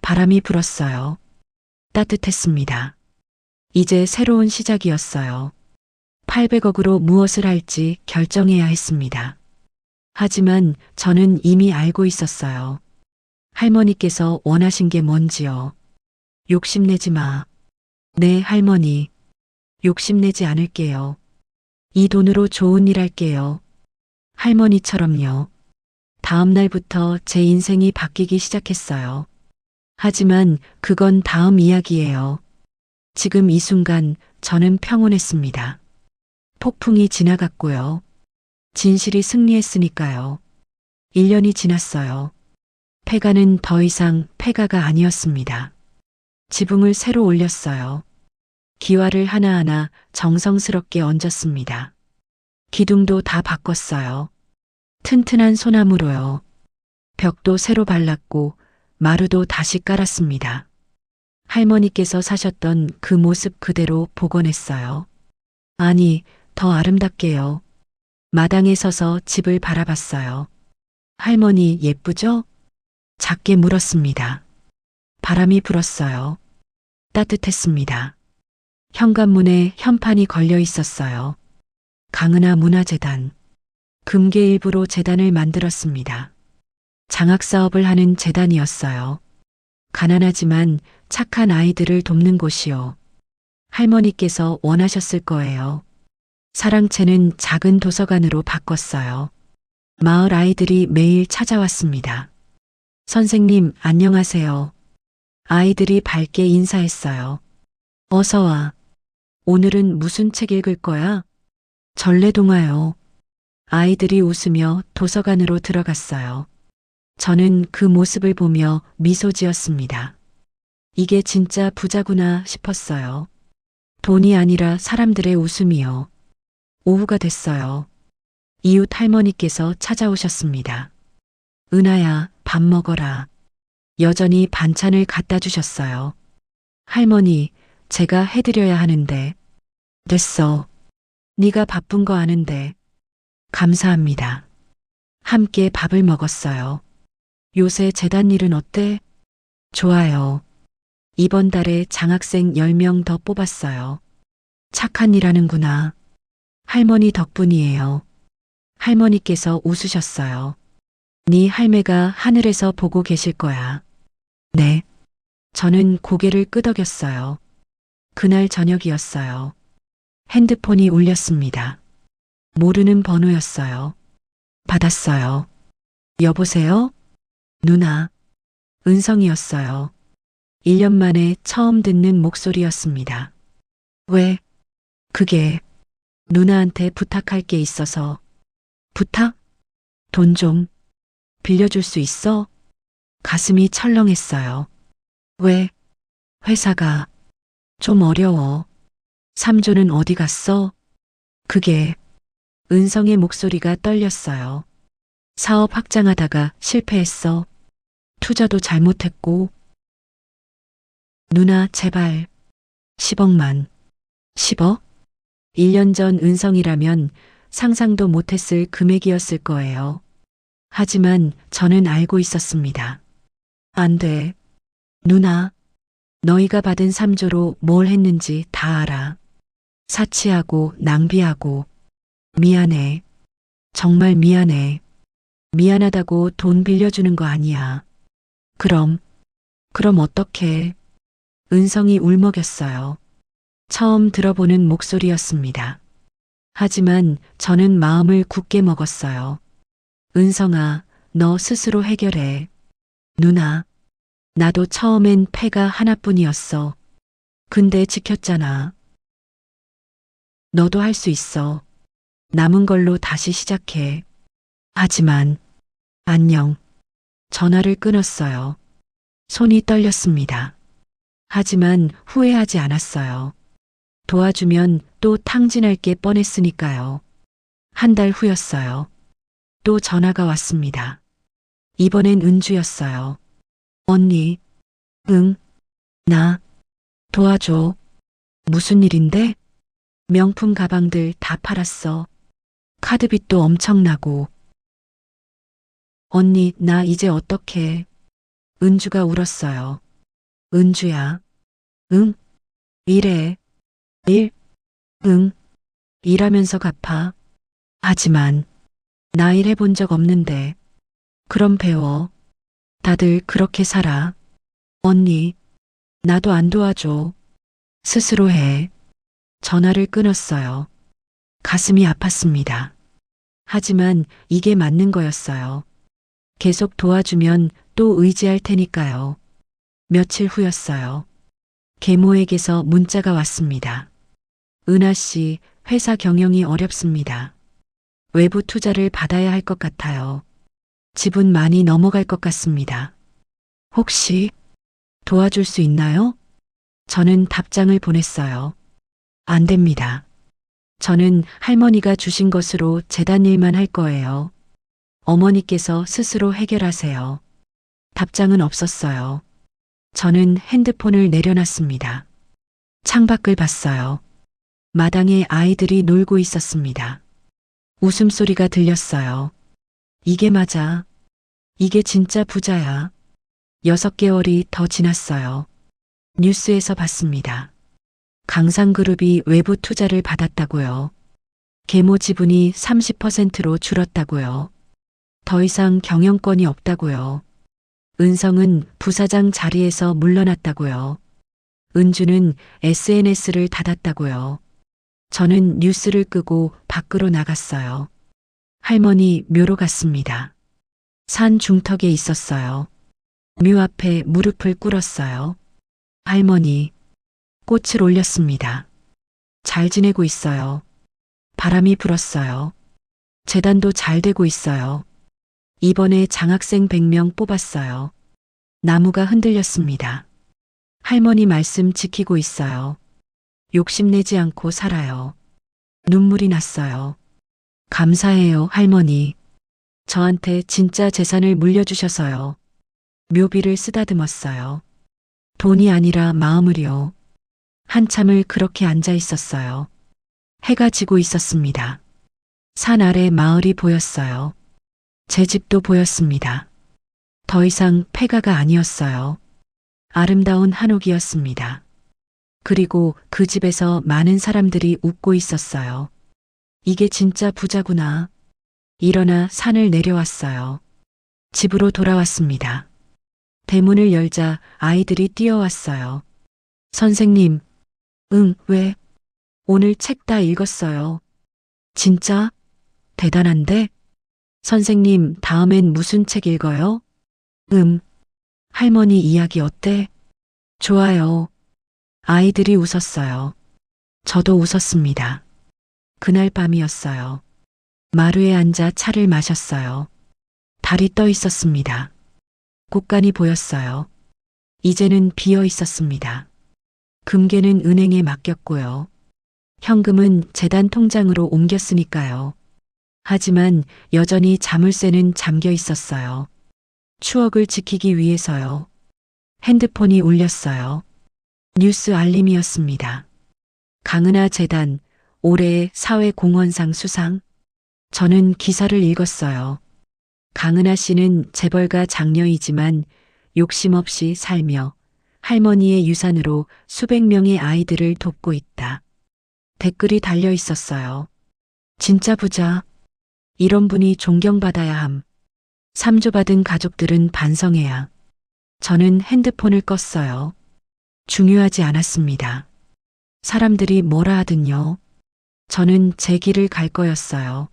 바람이 불었어요. 따뜻했습니다. 이제 새로운 시작이었어요. 800억으로 무엇을 할지 결정해야 했습니다. 하지만 저는 이미 알고 있었어요. 할머니께서 원하신 게 뭔지요. 욕심내지 마. 네, 할머니. 욕심내지 않을게요. 이 돈으로 좋은 일 할게요. 할머니처럼요. 다음 날부터 제 인생이 바뀌기 시작했어요. 하지만 그건 다음 이야기예요. 지금 이 순간 저는 평온했습니다. 폭풍이 지나갔고요. 진실이 승리했으니까요. 1년이 지났어요. 폐가는 더 이상 폐가가 아니었습니다. 지붕을 새로 올렸어요. 기와를 하나하나 정성스럽게 얹었습니다. 기둥도 다 바꿨어요. 튼튼한 소나무로요. 벽도 새로 발랐고 마루도 다시 깔았습니다. 할머니께서 사셨던 그 모습 그대로 복원했어요. 아니, 더 아름답게요. 마당에 서서 집을 바라봤어요. 할머니 예쁘죠? 작게 물었습니다. 바람이 불었어요. 따뜻했습니다. 현관문에 현판이 걸려 있었어요. 강은하 문화재단. 금괴 일부로 재단을 만들었습니다. 장학사업을 하는 재단이었어요. 가난하지만 착한 아이들을 돕는 곳이요. 할머니께서 원하셨을 거예요. 사랑채는 작은 도서관으로 바꿨어요. 마을 아이들이 매일 찾아왔습니다. 선생님, 안녕하세요. 아이들이 밝게 인사했어요. 어서 와. 오늘은 무슨 책 읽을 거야? 전래동화요. 아이들이 웃으며 도서관으로 들어갔어요. 저는 그 모습을 보며 미소 지었습니다. 이게 진짜 부자구나 싶었어요. 돈이 아니라 사람들의 웃음이요. 오후가 됐어요. 이웃 할머니께서 찾아오셨습니다. 은하야, 밥 먹어라. 여전히 반찬을 갖다 주셨어요. 할머니, 제가 해드려야 하는데. 됐어. 네가 바쁜 거 아는데. 감사합니다. 함께 밥을 먹었어요. 요새 재단 일은 어때? 좋아요. 이번 달에 장학생 10명 더 뽑았어요. 착한 일 하는구나. 할머니 덕분이에요. 할머니께서 웃으셨어요. 네 할매가 하늘에서 보고 계실 거야. 네. 저는 고개를 끄덕였어요. 그날 저녁이었어요. 핸드폰이 울렸습니다. 모르는 번호였어요. 받았어요. 여보세요? 누나. 은성이었어요. 1년 만에 처음 듣는 목소리였습니다. 왜? 그게 누나한테 부탁할 게 있어서. 부탁? 돈 좀 빌려줄 수 있어? 가슴이 철렁했어요. 왜? 회사가 좀 어려워. 삼조는 어디 갔어? 그게 은성의 목소리가 떨렸어요. 사업 확장하다가 실패했어. 투자도 잘못했고. 누나 제발 10억만. 10억? 1년 전 은성이라면 상상도 못했을 금액이었을 거예요. 하지만 저는 알고 있었습니다. 안 돼. 누나, 너희가 받은 3조로 뭘 했는지 다 알아. 사치하고 낭비하고. 미안해. 정말 미안해. 미안하다고 돈 빌려주는 거 아니야. 그럼 어떡해. 은성이 울먹였어요. 처음 들어보는 목소리였습니다. 하지만 저는 마음을 굳게 먹었어요. 은성아, 너 스스로 해결해. 누나, 나도 처음엔 패가 하나뿐이었어. 근데 지켰잖아. 너도 할 수 있어. 남은 걸로 다시 시작해. 하지만, 안녕. 전화를 끊었어요. 손이 떨렸습니다. 하지만 후회하지 않았어요. 도와주면 또 탕진할 게 뻔했으니까요. 한 달 후였어요. 또 전화가 왔습니다. 이번엔 은주였어요. 언니, 응, 나, 도와줘. 무슨 일인데? 명품 가방들 다 팔았어. 카드빚도 엄청나고. 언니, 나 이제 어떡해. 은주가 울었어요. 은주야. 응? 일해. 일? 응. 일하면서 갚아. 하지만 나 일해본 적 없는데. 그럼 배워. 다들 그렇게 살아. 언니, 나도 안 도와줘. 스스로 해. 전화를 끊었어요. 가슴이 아팠습니다. 하지만 이게 맞는 거였어요. 계속 도와주면 또 의지할 테니까요. 며칠 후였어요. 계모에게서 문자가 왔습니다. 은하 씨, 회사 경영이 어렵습니다. 외부 투자를 받아야 할 것 같아요. 지분 많이 넘어갈 것 같습니다. 혹시 도와줄 수 있나요? 저는 답장을 보냈어요. 안 됩니다. 저는 할머니가 주신 것으로 재단 일만 할 거예요. 어머니께서 스스로 해결하세요. 답장은 없었어요. 저는 핸드폰을 내려놨습니다. 창밖을 봤어요. 마당에 아이들이 놀고 있었습니다. 웃음소리가 들렸어요. 이게 맞아. 이게 진짜 부자야. 6개월이 더 지났어요. 뉴스에서 봤습니다. 강상그룹이 외부 투자를 받았다고요. 계모 지분이 30%로 줄었다고요. 더 이상 경영권이 없다고요. 은성은 부사장 자리에서 물러났다고요. 은주는 SNS를 닫았다고요. 저는 뉴스를 끄고 밖으로 나갔어요. 할머니 묘로 갔습니다. 산 중턱에 있었어요. 묘 앞에 무릎을 꿇었어요. 할머니, 꽃을 올렸습니다. 잘 지내고 있어요. 바람이 불었어요. 재단도 잘 되고 있어요. 이번에 장학생 100명 뽑았어요. 나무가 흔들렸습니다. 할머니 말씀 지키고 있어요. 욕심내지 않고 살아요. 눈물이 났어요. 감사해요, 할머니. 저한테 진짜 재산을 물려주셔서요. 묘비를 쓰다듬었어요. 돈이 아니라 마음을요. 한참을 그렇게 앉아 있었어요. 해가 지고 있었습니다. 산 아래 마을이 보였어요. 제 집도 보였습니다. 더 이상 폐가가 아니었어요. 아름다운 한옥이었습니다. 그리고 그 집에서 많은 사람들이 웃고 있었어요. 이게 진짜 부자구나. 일어나 산을 내려왔어요. 집으로 돌아왔습니다. 대문을 열자 아이들이 뛰어왔어요. 선생님, 응, 왜? 오늘 책 다 읽었어요. 진짜? 대단한데? 선생님, 다음엔 무슨 책 읽어요? 할머니 이야기 어때? 좋아요. 아이들이 웃었어요. 저도 웃었습니다. 그날 밤이었어요. 마루에 앉아 차를 마셨어요. 달이 떠 있었습니다. 곳간이 보였어요. 이제는 비어 있었습니다. 금괴는 은행에 맡겼고요. 현금은 재단 통장으로 옮겼으니까요. 하지만 여전히 자물쇠는 잠겨 있었어요. 추억을 지키기 위해서요. 핸드폰이 울렸어요. 뉴스 알림이었습니다. 강은하 재단 올해의 사회공헌상 수상. 저는 기사를 읽었어요. 강은하 씨는 재벌가 장녀이지만 욕심 없이 살며 할머니의 유산으로 수백 명의 아이들을 돕고 있다. 댓글이 달려 있었어요. 진짜 부자. 이런 분이 존경받아야 함. 삼조받은 가족들은 반성해야. 저는 핸드폰을 껐어요. 중요하지 않았습니다. 사람들이 뭐라 하든요. 저는 제 길을 갈 거였어요.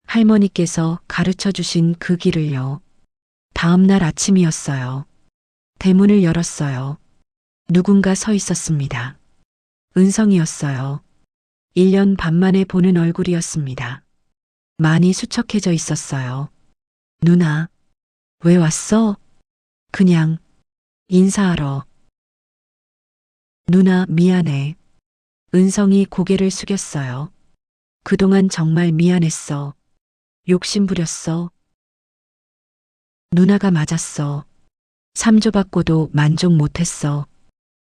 할머니께서 가르쳐 주신 그 길을요. 다음 날 아침이었어요. 대문을 열었어요. 누군가 서 있었습니다. 은성이었어요. 1년 반 만에 보는 얼굴이었습니다. 많이 수척해져 있었어요. 누나, 왜 왔어? 그냥 인사하러. 누나 미안해. 은성이 고개를 숙였어요. 그동안 정말 미안했어. 욕심 부렸어. 누나가 맞았어. 삼조받고도 만족 못했어.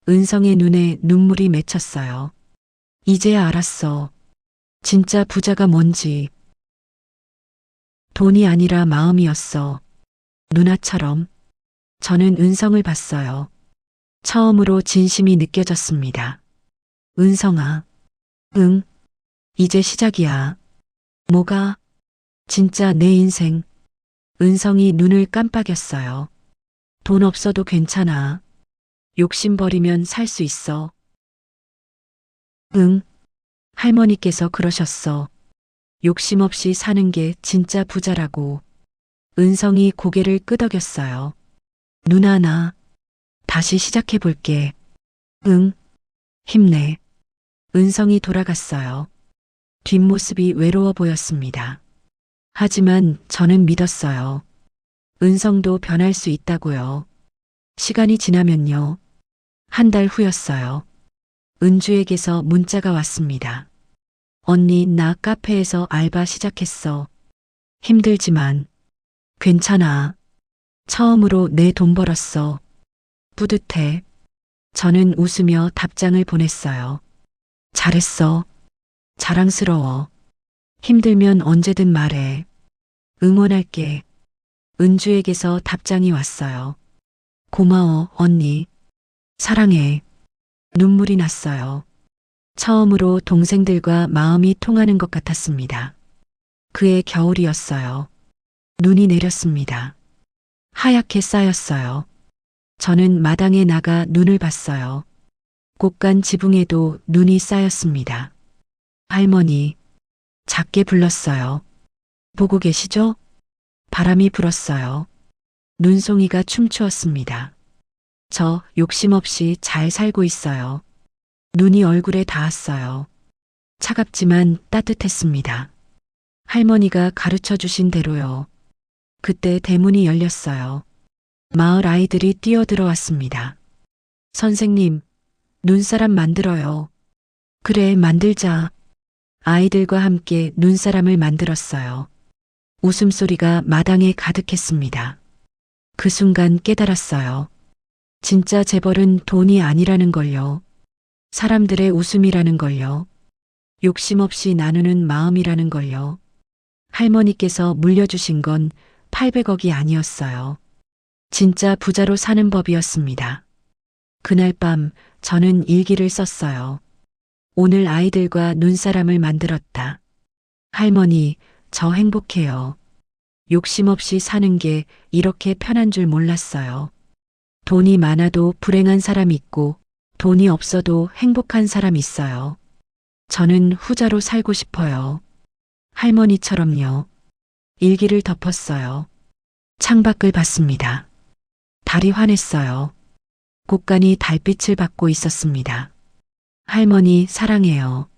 은성의 눈에 눈물이 맺혔어요. 이제야 알았어. 진짜 부자가 뭔지. 돈이 아니라 마음이었어. 누나처럼. 저는 은성을 봤어요. 처음으로 진심이 느껴졌습니다. 은성아. 응. 이제 시작이야. 뭐가? 진짜 내 인생. 은성이 눈을 깜빡였어요. 돈 없어도 괜찮아. 욕심 버리면 살 수 있어. 응. 할머니께서 그러셨어. 욕심 없이 사는 게 진짜 부자라고. 은성이 고개를 끄덕였어요. 누나 나 다시 시작해 볼게. 응. 힘내. 은성이 돌아갔어요. 뒷모습이 외로워 보였습니다. 하지만 저는 믿었어요. 은성도 변할 수 있다고요. 시간이 지나면요. 한 달 후였어요. 은주에게서 문자가 왔습니다. 언니, 나 카페에서 알바 시작했어. 힘들지만 괜찮아. 처음으로 내 돈 벌었어. 뿌듯해. 저는 웃으며 답장을 보냈어요. 잘했어. 자랑스러워. 힘들면 언제든 말해. 응원할게. 은주에게서 답장이 왔어요. 고마워, 언니. 사랑해. 눈물이 났어요. 처음으로 동생들과 마음이 통하는 것 같았습니다. 그해 겨울이었어요. 눈이 내렸습니다. 하얗게 쌓였어요. 저는 마당에 나가 눈을 봤어요. 곳간 지붕에도 눈이 쌓였습니다. 할머니, 작게 불렀어요. 보고 계시죠? 바람이 불었어요. 눈송이가 춤추었습니다. 저 욕심 없이 잘 살고 있어요. 눈이 얼굴에 닿았어요. 차갑지만 따뜻했습니다. 할머니가 가르쳐 주신 대로요. 그때 대문이 열렸어요. 마을 아이들이 뛰어들어왔습니다. 선생님, 눈사람 만들어요. 그래, 만들자. 아이들과 함께 눈사람을 만들었어요. 웃음소리가 마당에 가득했습니다. 그 순간 깨달았어요. 진짜 재벌은 돈이 아니라는 걸요. 사람들의 웃음이라는 걸요. 욕심 없이 나누는 마음이라는 걸요. 할머니께서 물려주신 건 800억이 아니었어요. 진짜 부자로 사는 법이었습니다. 그날 밤 저는 일기를 썼어요. 오늘 아이들과 눈사람을 만들었다. 할머니, 저 행복해요. 욕심 없이 사는 게 이렇게 편한 줄 몰랐어요. 돈이 많아도 불행한 사람 있고 돈이 없어도 행복한 사람 있어요. 저는 후자로 살고 싶어요. 할머니처럼요. 일기를 덮었어요. 창밖을 봤습니다. 달이 환했어요. 곳간이 달빛을 받고 있었습니다. 할머니 사랑해요.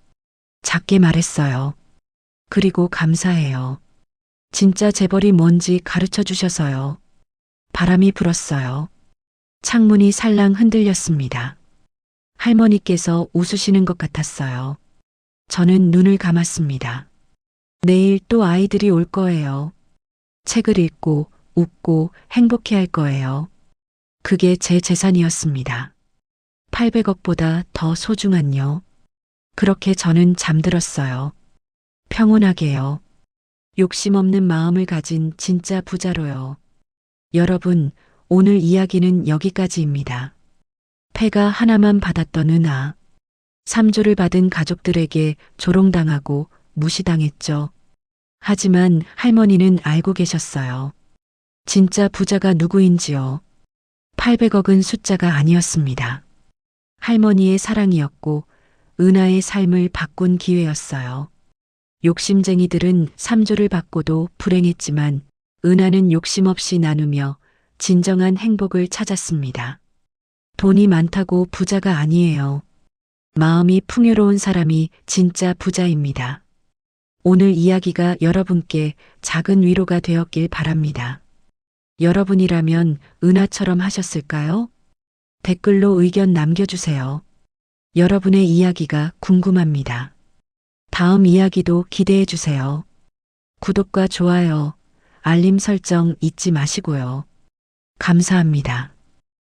작게 말했어요. 그리고 감사해요. 진짜 재벌이 뭔지 가르쳐 주셔서요. 바람이 불었어요. 창문이 살랑 흔들렸습니다. 할머니께서 웃으시는 것 같았어요. 저는 눈을 감았습니다. 내일 또 아이들이 올 거예요. 책을 읽고 웃고 행복해 할 거예요. 그게 제 재산이었습니다. 800억보다 더 소중한요. 그렇게 저는 잠들었어요. 평온하게요. 욕심 없는 마음을 가진 진짜 부자로요. 여러분, 오늘 이야기는 여기까지입니다. 패가 하나만 받았던 은하. 3조를 받은 가족들에게 조롱당하고 무시당했죠. 하지만 할머니는 알고 계셨어요. 진짜 부자가 누구인지요. 800억은 숫자가 아니었습니다. 할머니의 사랑이었고 은하의 삶을 바꾼 기회였어요. 욕심쟁이들은 3조를 받고도 불행했지만 은하는 욕심 없이 나누며 진정한 행복을 찾았습니다. 돈이 많다고 부자가 아니에요. 마음이 풍요로운 사람이 진짜 부자입니다. 오늘 이야기가 여러분께 작은 위로가 되었길 바랍니다. 여러분이라면 은하처럼 하셨을까요? 댓글로 의견 남겨주세요. 여러분의 이야기가 궁금합니다. 다음 이야기도 기대해 주세요. 구독과 좋아요, 알림 설정 잊지 마시고요. 감사합니다.